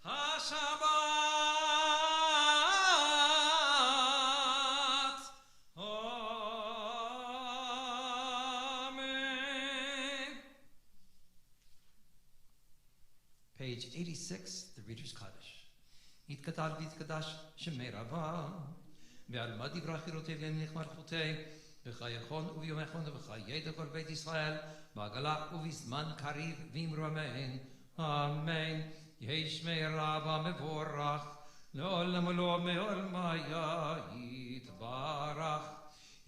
HaShabbat.
page 86, the Reader's Kaddish. Yitkadal v'yitkadash shemei Rava, ve'al madi brachirotei v'yemlich marchutei, v'chayechon u'v'yomechon v'chayedek ol Beit Yisrael, v'agala u'v'zman kariv v'imru amen. Amen. Yehi shmei Rava mevorach, le'olam u'lo me'olmaya yitbarach.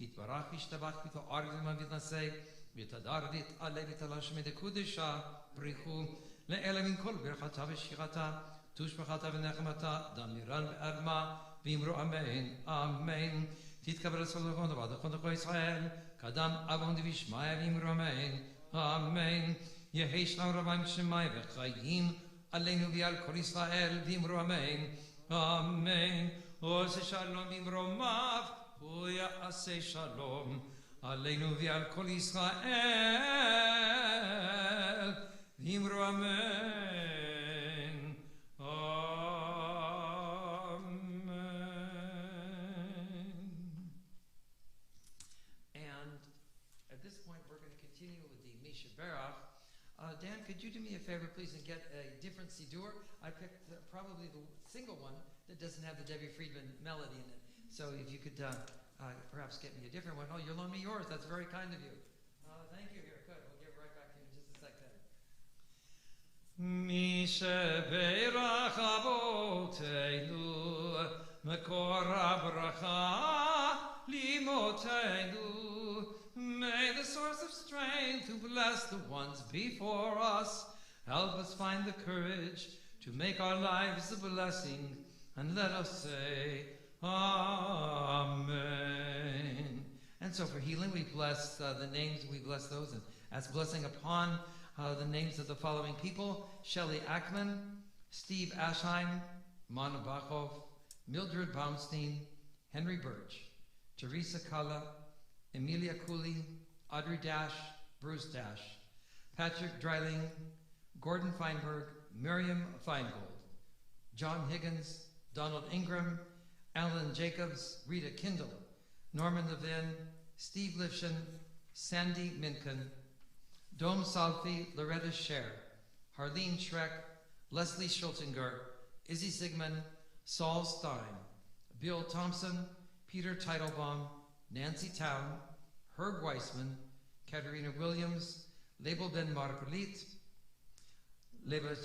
Yitbarach yishtabach v'to arvim v'nasei, v'tadar v't'ale v'tala shmei dekudesha, brichu, le'ela min kol birchata v'shirata, tushbachata v'nechmata, damiran v'adma, v'imru amen. Amen. תתקבל הסולחון ובעדכון לכל ישראל, קדם אבון דבישמעיה ואמרו אמן, אמן. יהי שלום רבם שמיים וחיים עלינו ועל כל ישראל ואמרו אמן, אמן. עושה שלום במרומיו, הוא יעשה שלום עלינו ועל כל ישראל ואמרו אמן. Dan, could you do me a favor, please, and get a different siddur? I picked probably the single one that doesn't have the Debbie Friedman melody in it. So if you could perhaps get me a different one. Oh, you'll loan me yours. That's very kind of you. Thank you. Here, good. We'll give it right back to you in just a second. Mi shebeirach avoteinu mekor habracha limotenu. May the source of strength who bless the ones before us help us find the courage to make our lives a blessing, and let us say Amen. And so for healing we bless the names, we bless those and ask blessing upon the names of the following people: Shelley Ackman, Steve Ashheim, Manu Bachov, Mildred Baumstein, Henry Birch, Teresa Kalla, Emilia Cooley, Audrey Dash, Bruce Dash, Patrick Dreiling, Gordon Feinberg, Miriam Feingold, John Higgins, Donald Ingram, Alan Jacobs, Rita Kindle, Norman Levin, Steve Lifshin, Sandy Minkin, Dome Salfi, Loretta Scher, Harleen Schreck, Leslie Schultinger, Izzy Sigmund, Saul Stein, Bill Thompson, Peter Teitelbaum, Nancy Town, Herb Weissman, Katerina Williams, Label Ben Margulit, Leva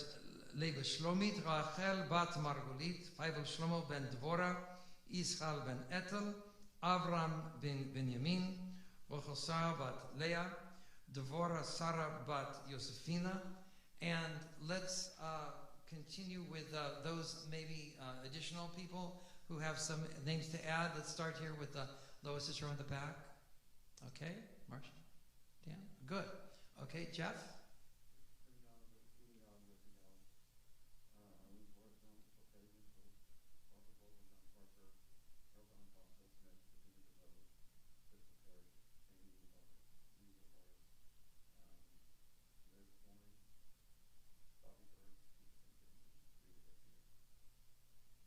Shlomit, Rachel Bat Margulit, Faivel Shlomo Ben Dvora, Israel Ben Etel, Avram Ben Benjamin, Rochel Sarah Bat Leah, Dvora Sarah Bat Yosefina. And let's continue with those maybe additional people who have some names to add. Let's start here with Lois is on the back. Okay, Marcia? Dan? Good. Okay, Jeff?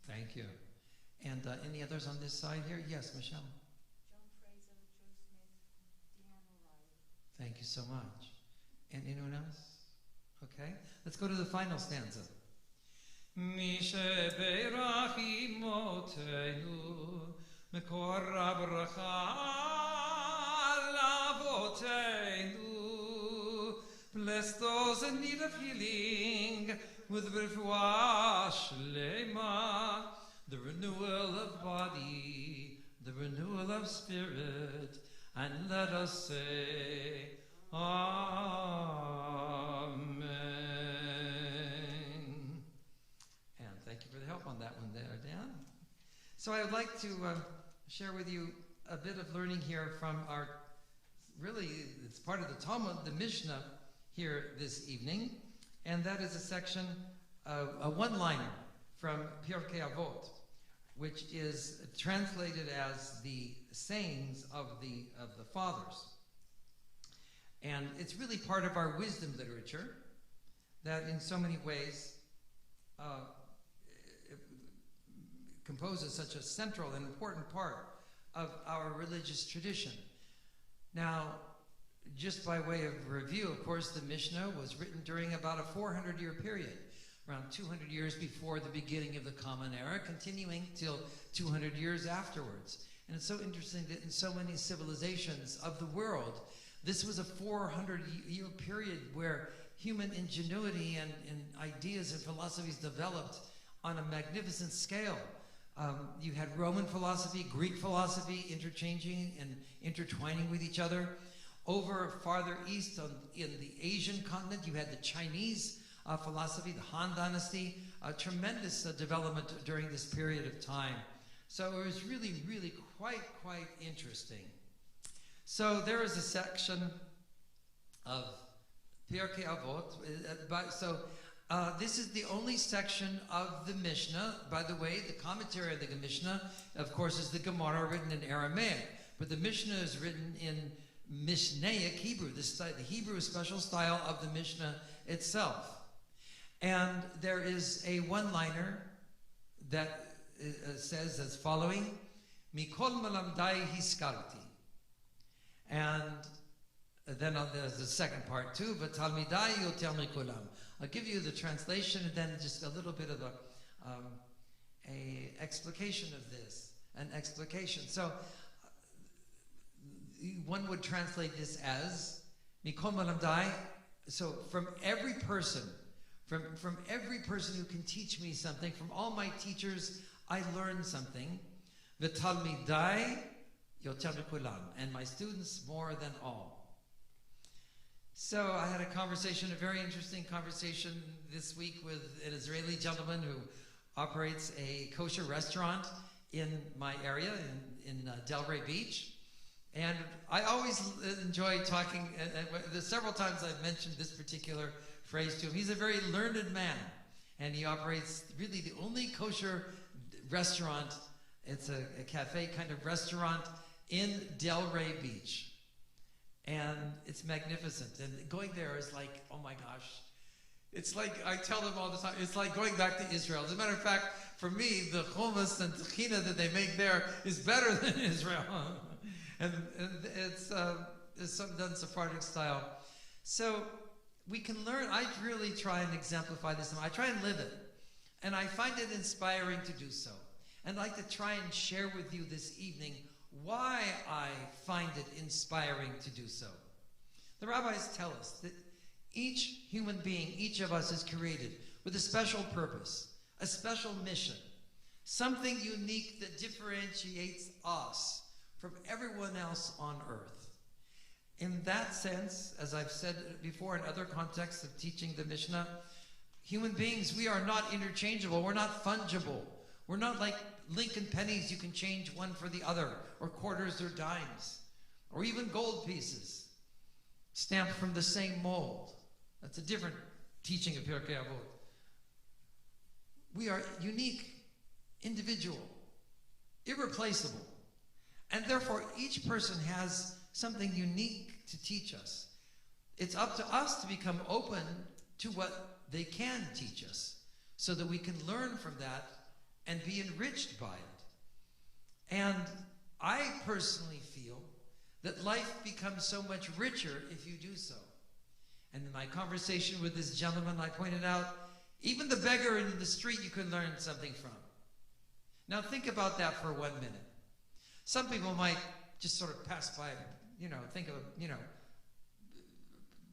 Thank you. And any others on this side here? Yes, Michelle. Thank you so much. And anyone else? Okay. Let's go to the final stanza. Mi shebeirach imotenu mekor habracha lavotenu. Bless those in need of healing with refuah shlema, the renewal of body, the renewal of spirit. And let us say, Amen. And thank you for the help on that one there, Dan. So I would like to share with you a bit of learning here from our, really, it's part of the Talmud, the Mishnah here this evening. And that is a section, a one-liner from Pirkei Avot, which is translated as the sayings of the fathers. And it's really part of our wisdom literature that in so many ways composes such a central and important part of our religious tradition. Now, just by way of review, of course, the Mishnah was written during about a 400-year period around 200 years before the beginning of the Common Era, continuing till 200 years afterwards. And it's so interesting that in so many civilizations of the world, this was a 400-year period where human ingenuity and ideas and philosophies developed on a magnificent scale. You had Roman philosophy, Greek philosophy, interchanging and intertwining with each other. Over farther east in the Asian continent, you had the Chinese philosophy, the Han Dynasty, a tremendous development during this period of time. So it was really, really quite interesting. So there is a section of Pirkei Avot. This is the only section of the Mishnah. By the way, the commentary of the Mishnah, of course, is the Gemara written in Aramaic. But the Mishnah is written in Mishnaic Hebrew, the Hebrew special style of the Mishnah itself. And there is a one-liner that says as following, Mikol malamdai hiskarti. And then there's the second part too, but talmidai yoter mikulam. I'll give you the translation and then just a little bit of a explication of this, an explication. So one would translate this as Mikol malamdai. So from every person, from every person who can teach me something, from all my teachers, I learn something. V'talmidai yoter mikulam, and my students more than all. So I had a very interesting conversation this week with an Israeli gentleman who operates a kosher restaurant in my area, in Delray Beach. And I always enjoy talking, there's several times I've mentioned this particular phrase to him. He's a very learned man, and he operates really the only kosher restaurant. It's a cafe kind of restaurant in Delray Beach. And it's magnificent. And going there is like, oh my gosh. It's like, I tell them all the time, it's like going back to Israel. As a matter of fact, for me, the hummus and tahina that they make there is better than Israel. and it's done Sephardic style. So we can learn. I really try and exemplify this. I try and live it. And I find it inspiring to do so. And I'd like to try and share with you this evening why I find it inspiring to do so. The rabbis tell us that each human being, each of us is created with a special purpose, a special mission, something unique that differentiates us from everyone else on earth. In that sense, as I've said before in other contexts of teaching the Mishnah, human beings, we are not interchangeable. We're not fungible. We're not like Lincoln pennies you can change one for the other, or quarters or dimes, or even gold pieces stamped from the same mold. That's a different teaching of Pirkei Avot. We are unique, individual, irreplaceable, and therefore each person has something unique to teach us. It's up to us to become open to what they can teach us so that we can learn from that and be enriched by it. And I personally feel that life becomes so much richer if you do so. And in my conversation with this gentleman, I pointed out, even the beggar in the street you can learn something from. Now think about that for 1 minute. Some people might just sort of pass by, think of,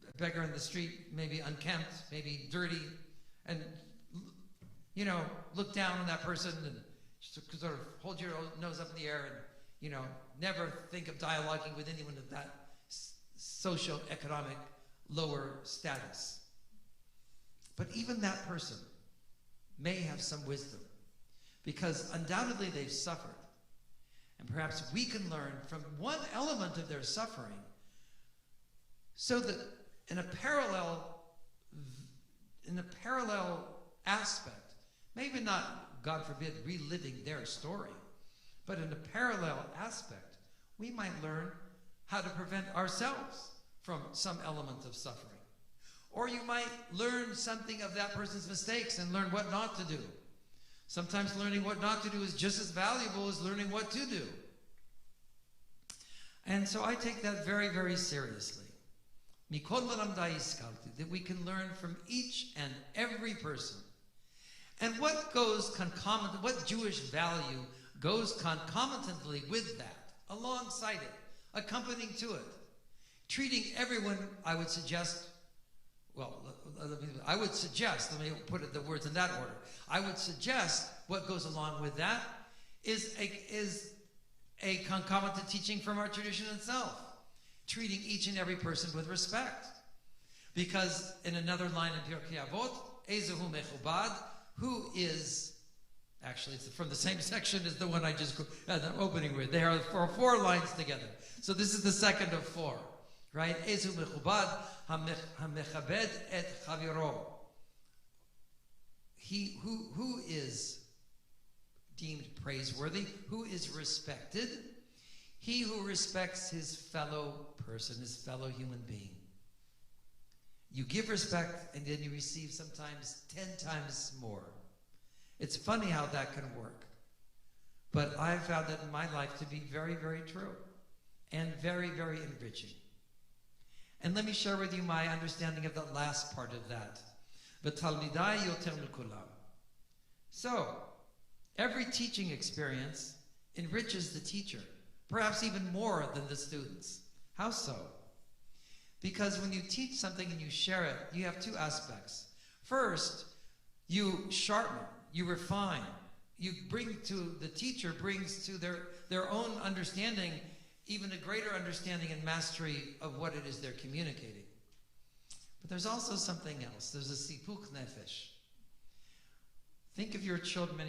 a beggar in the street, maybe unkempt, maybe dirty, and look down on that person and sort of hold your nose up in the air and, never think of dialoguing with anyone of that socio-economic lower status. But even that person may have some wisdom, because undoubtedly they've suffered. And perhaps we can learn from one element of their suffering, so that in a parallel aspect, maybe not, God forbid, reliving their story, but in a parallel aspect, we might learn how to prevent ourselves from some element of suffering. Or you might learn something of that person's mistakes and learn what not to do. Sometimes learning what not to do is just as valuable as learning what to do. And so I take that very, very seriously. That we can learn from each and every person And what goes concomitant, what Jewish value goes concomitantly with that, alongside it, accompanying to it? Treating everyone, I would suggest, let me put it the words in that order. I would suggest what goes along with that is a concomitant teaching from our tradition itself. Treating each and every person with respect. Because in another line in Pirkei Avot, Ezehu Mechubad, who is, actually it's from the same section as the one I just had the opening with. There are four lines together. So this is the second of four. Right? Ezehu Mechubad, HaMechabed et Chaviro. He who is deemed praiseworthy, who is respected, he who respects his fellow person, his fellow human being. You give respect and then you receive sometimes 10 times more. It's funny how that can work. But I've found that in my life to be very, very true and very, very enriching. And let me share with you my understanding of the last part of that. V'talmidai yoter mikulam. So, every teaching experience enriches the teacher, perhaps even more than the students. How so? Because when you teach something and you share it, you have two aspects. First, you sharpen, you refine, you bring to, the teacher brings to their own understanding even a greater understanding and mastery of what it is they're communicating. But there's also something else. There's a sipuk nefesh. Think of your children.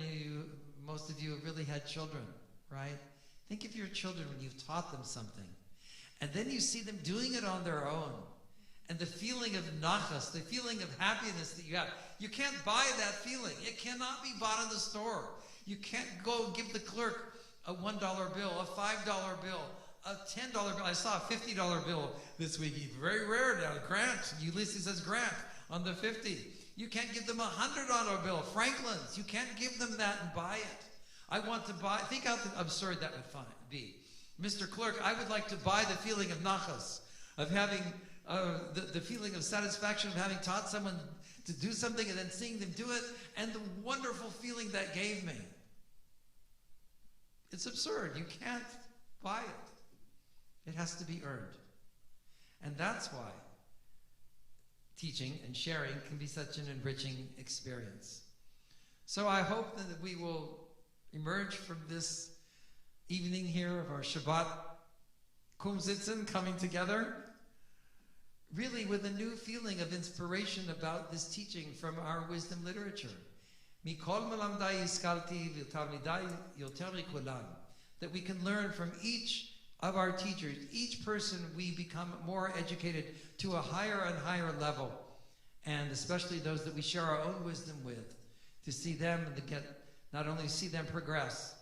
Most of you have really had children, right? Think of your children when you've taught them something. And then you see them doing it on their own. And the feeling of nachas, the feeling of happiness that you have. You can't buy that feeling. It cannot be bought in the store. You can't go give the clerk a $1 bill, a $5 bill, a $10 bill. I saw a $50 bill this week. Very rare now. Grant. Ulysses says Grant on the 50. You can't give them a $100 bill. Franklin's. You can't give them that and buy it. I want to buy. Think how absurd that would be. Mr. Clerk, I would like to buy the feeling of nachas, of having the feeling of satisfaction of having taught someone to do something and then seeing them do it, and the wonderful feeling that gave me. It's absurd. You can't buy it. It has to be earned. And that's why teaching and sharing can be such an enriching experience. So I hope that we will emerge from this evening here of our Shabbat Kumsitzen coming together, really with a new feeling of inspiration about this teaching from our wisdom literature. Mikol melamdai iskalti v'talmidai yoter mikulam. That we can learn from each of our teachers. Each person we become more educated to a higher and higher level. And especially those that we share our own wisdom with. To see them and to get, not only see them progress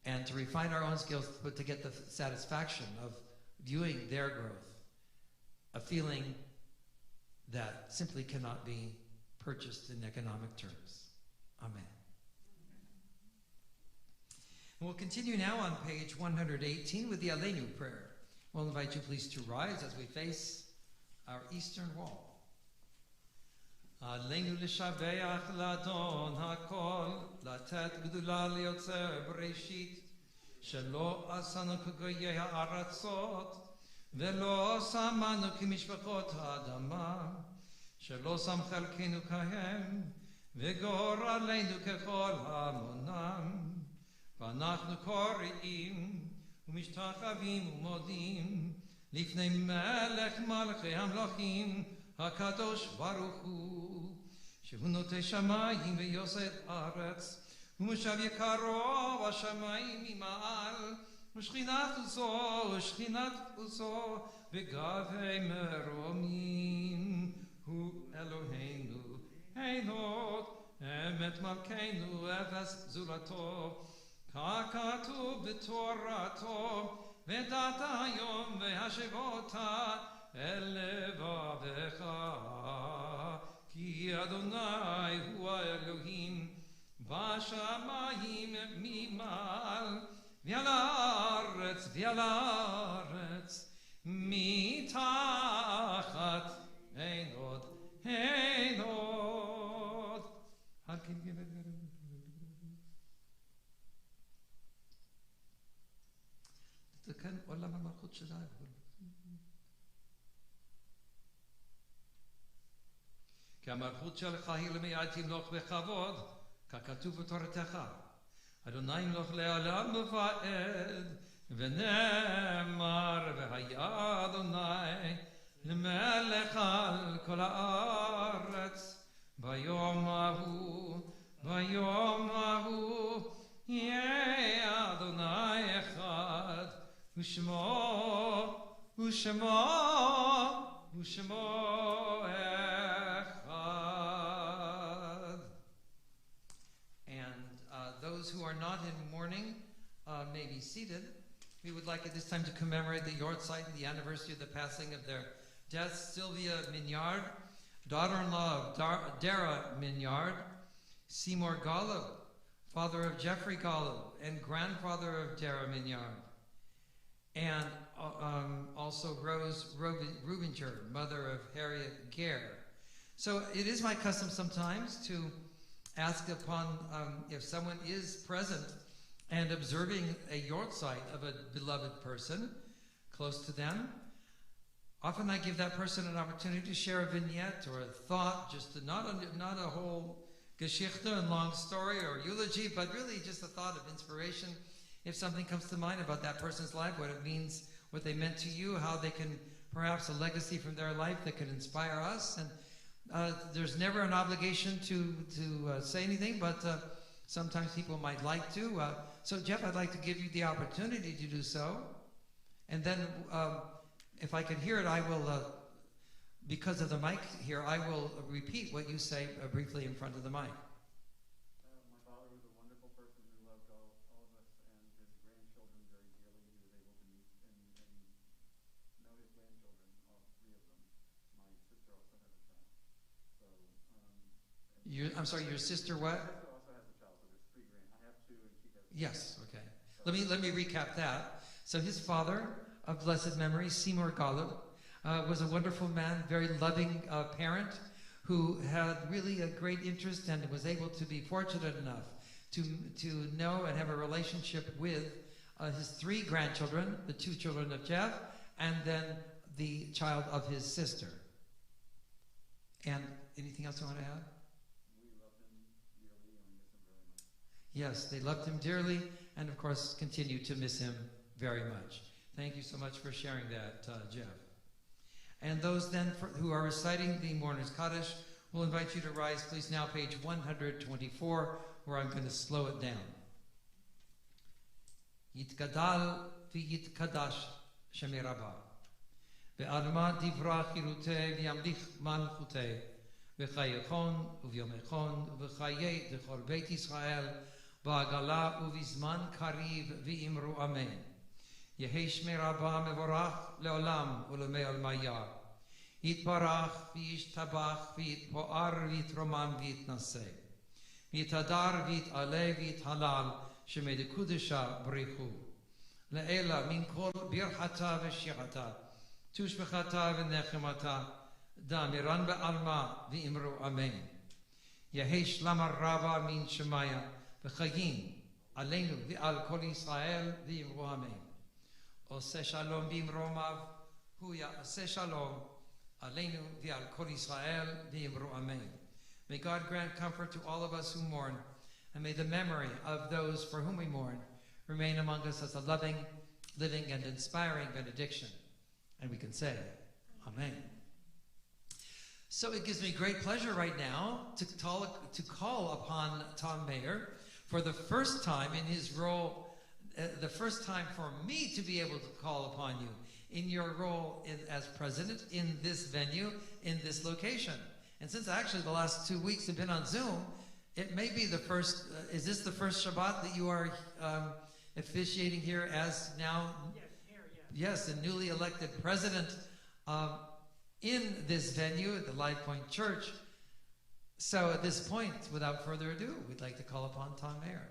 and to refine our own skills, but to get the satisfaction of viewing their growth. A feeling that simply cannot be purchased in economic terms. Amen. And we'll continue now on page 118 with the Aleinu prayer. We'll invite you please to rise as we face our eastern wall. Aleinu l'shabeach l'adon hakol, latet gdula liotzer b'reishit, shelo asanu k'goyei ha'aratzot, ולא שמנו כמשפחות האדמה, שלא שם חלקנו כהם, וגור עלינו ככל המונם. ואנחנו קוראים ומשתחווים ומודים לפני מלך מלכי המלכים, הקדוש ברוך הוא, שהוא נוטה שמיים ויוסד ארץ, ומשב יקרו בשמיים ממעל, ושכינת עושו בגבי מרומים הוא אלוהינו אינות אמת מלכנו אפס זולתו ככתוב בתורתו ודעת היום והשבותה אל לבבך כי אדוני הוא האלוהים בשמיים ממעל ועל הארץ מתחת אין עוד. הלכים גבר
כי המלכות שלך היא למעט ימלוך בכבוד, ככתוב בתורתך. אדוני ימלוך לעולם ועד, ונאמר והיה אדוני למלך על כל הארץ. ביום ההוא יהיה אדוני אחד, ושמו
those who are not in mourning may be seated. We would like at this time to commemorate the Yortzeit and the anniversary of the passing of their death. Sylvia Mignard, daughter-in-law of Dara Mignard, Seymour Golub, father of Jeffrey Golub, and grandfather of Dara Mignard, and also Rose Rubinger, mother of Harriet Gare. So it is my custom sometimes to ask upon if someone is present and observing a Yortzeit of a beloved person close to them. Often I give that person an opportunity to share a vignette or a thought, just not a whole geschichte and long story or eulogy, but really just a thought of inspiration. If something comes to mind about that person's life, what it means, what they meant to you, how they can, perhaps a legacy from their life that could inspire us. And there's never an obligation to say anything, but sometimes people might like to. So Jeff, I'd like to give you the opportunity to do so. And then if I can hear it, I will, because of the mic here, I will repeat what you say briefly in front of the mic.
My father was a wonderful person who loved all of us and his grandchildren very dearly. He was able to meet and know his grandchildren, all three of them. My sister also has a child. So,
I'm sorry, your sister what?
My sister also has a child, so there's three grand. I have two and she has.
Yes, okay. Let me recap that. So his father of blessed memory, Seymour Golub, was a wonderful man, very loving parent who had really a great interest and was able to be fortunate enough to know and have a relationship with his three grandchildren, the two children of Jeff, and then the child of his sister. And anything else you want to add?
We loved him dearly and we miss him very much.
Yes, they loved him dearly and, of course, continue to miss him very much. Thank you so much for sharing that, Jeff. And those then who are reciting the Mourners Kaddish, we'll invite you to rise, please, now, page 124, where I'm going to slow it down. Yitgadal v'yitkadash Shemei Rabbah. Ve'adma divra chirutei v'yamlich malchutei. V'chayechon u'vyomechon v'chayei d'chol Beit Yisrael v'agala u'vizman kariv v'imru amen. Yehei Shmei Rabbah mevorach leolam u'lemei olmaya. Yitbarach v'yishtabach v'yitpo'ar v'yitromam v'yitnaseh. V'yitadar v'yitaleh v'yithalal shemei dekudesha b'richu. Le'ela min kol birchata v'shirata. Tushbechata v'nechemata. Damiran be'alma v'imru amen. Yehei shlamar Rabba min shemaya v'chayim aleinu v'al kol Yisrael v'imru amen. Oseh shalom b'imromav huya oseh shalom aleinu v'al kol Yisrael v'imru amen. May God grant comfort to all of us who mourn, and may the memory of those for whom we mourn remain among us as a loving, living, and inspiring benediction. And we can say, Amen. So it gives me great pleasure right now to call upon Tom Mayer for the first time in his role, the first time for me to be able to call upon you in your role as president in this venue, in this location. And since actually the last 2 weeks have been on Zoom, it may be the first, is this the first Shabbat that you are officiating here as now?
Yes, here, yes.
Yes, the newly elected president in this venue at the Life Point Church. So at this point, without further ado, we'd like to call upon Tom Mayer.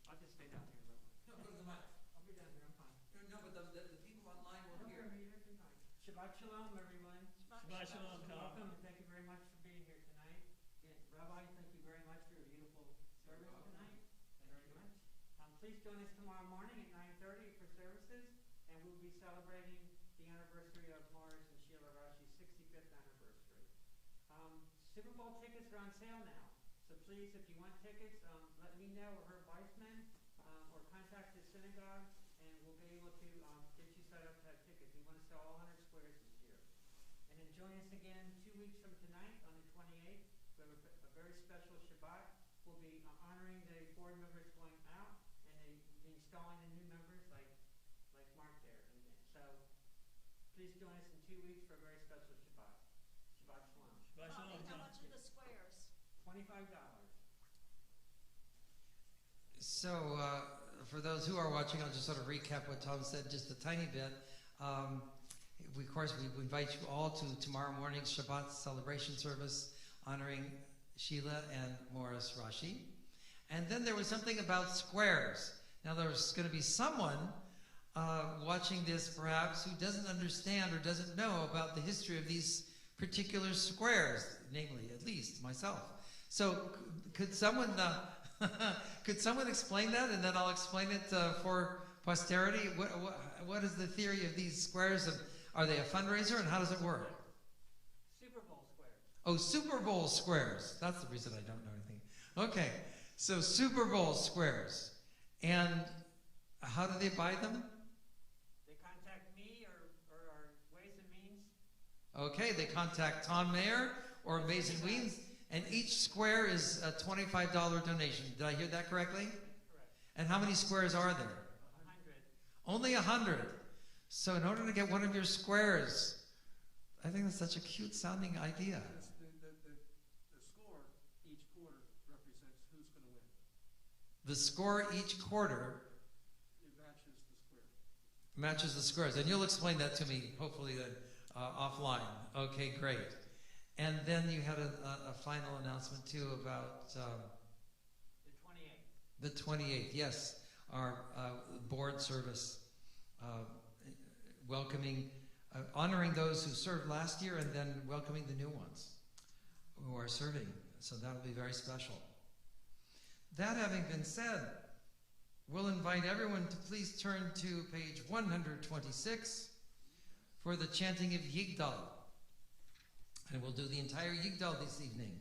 I'll just stay down here.
No, go to the mic.
I'll be down here, I'm fine.
No, but the people online will hear.
Shabbat shalom, everyone. Shabbat shalom, Tom. Welcome, and thank you very much for being here tonight. Rabbi, thank you very much for your beautiful service tonight. Thank you very much. please join us tomorrow morning at 9:30 for services, and we'll be celebrating the anniversary of Morris and Sheila Rashi's 65th anniversary. Super Bowl tickets are on sale now, so please, if you want tickets, let me know or Herb Weissman, or contact the synagogue, and we'll be able to get you set up to have tickets. We want to sell all 100 squares this year. And then join us again 2 weeks from tonight on the 28th. We have a very special Shabbat. We'll be honoring the board members going out and installing the new members like Mark there. And so please join us in 2 weeks for a very special Shabbat. Shabbat Shalom.
Shabbat Shalom.
How much are the squares?
$25.
So, for those who are watching, I'll just sort of recap what Tom said just a tiny bit. Of course, we invite you all to tomorrow morning's Shabbat celebration service honoring Sheila and Morris Rashi. And then there was something about squares. Now, there's going to be someone watching this, perhaps, who doesn't understand or doesn't know about the history of these particular squares, namely, at least, myself. So, could someone explain that, and then I'll explain it for posterity? What is the theory of these squares, and are they a fundraiser, and how does it work?
Super Bowl squares.
Oh, Super Bowl squares. That's the reason I don't know anything. Okay, so Super Bowl squares. And how do they buy them?
They contact me or our Ways and Means.
Okay, they contact Tom Mayer or Mason Weens, and each square is a $25 donation. Did I hear that correctly?
Correct.
And how many squares are there?
100.
Only 100. So in order to get one of your squares, I think that's such a cute sounding idea.
The score each quarter represents who's going to win.
The score each quarter
It matches the square.
matches the squares. And you'll explain that to me, hopefully, then, offline. Okay, great. And then you had a final announcement, too, about
The 28th.
the 28th. Yes, our board service, welcoming, honoring those who served last year and then welcoming the new ones who are serving. So that'll be very special. That having been said, we'll invite everyone to please turn to page 126 for the chanting of Yigdal. And we'll do the entire Yigdal this evening.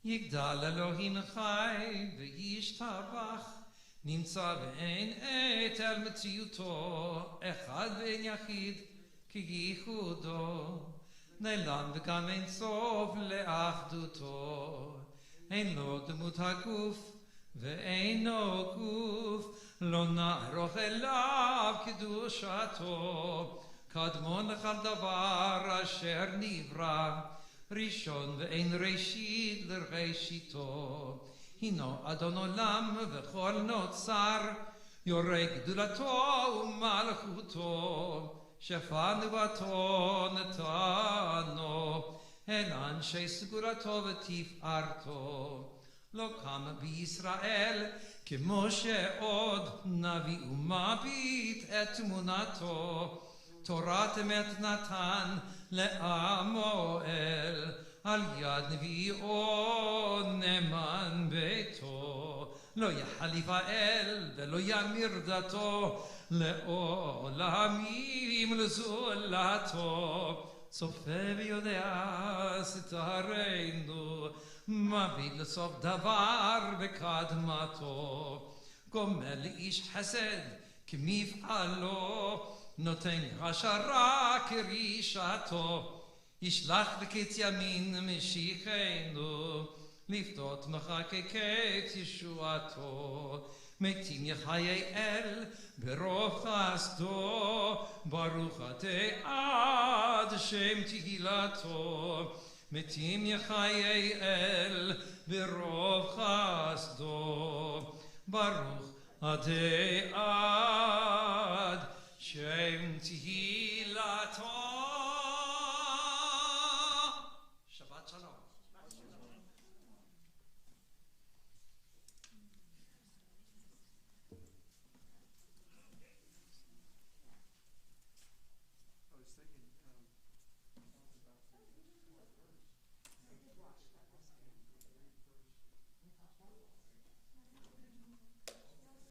Yigdal Elohim Chai v'yishtabach נמצא ואין עת על מציאותו, אחד ואין יחיד כייחודו, נעלם וגם אין סוף לאחדותו, אין לו דמות הגוף ואינו גוף, לא נערוך אליו קדושתו, קדמון לכל דבר אשר נברא, ראשון ואין ראשית לראשיתו, הינו אדון עולם וכל נוצר, יורה גדולתו ומלכותו, שפע נבואתו נתנו, אל אנשי סגולתו ותפארתו. לא קם בישראל כמו שעוד נביא ומביט את תמונתו, תורת אמת נתן לעמו אל, על יד נביאו נאמן ביתו, לא יחליף האל ולא ימיר דתו, לעולמים לזולתו, צופה ויודע סתרנו, מביט לסוף דבר בקדמתו, גומל לאיש חסד כמפעלו, נותן השערה כרישתו, ישלח בקץ ימין משיחנו, לפתות מחקקת ישועתו, מתים יחיה אל ברוב חסדו, ברוך אתה עד שם תהילתו, מתים יחיה אל ברוב חסדו, ברוך אתה עד שם תהילתו.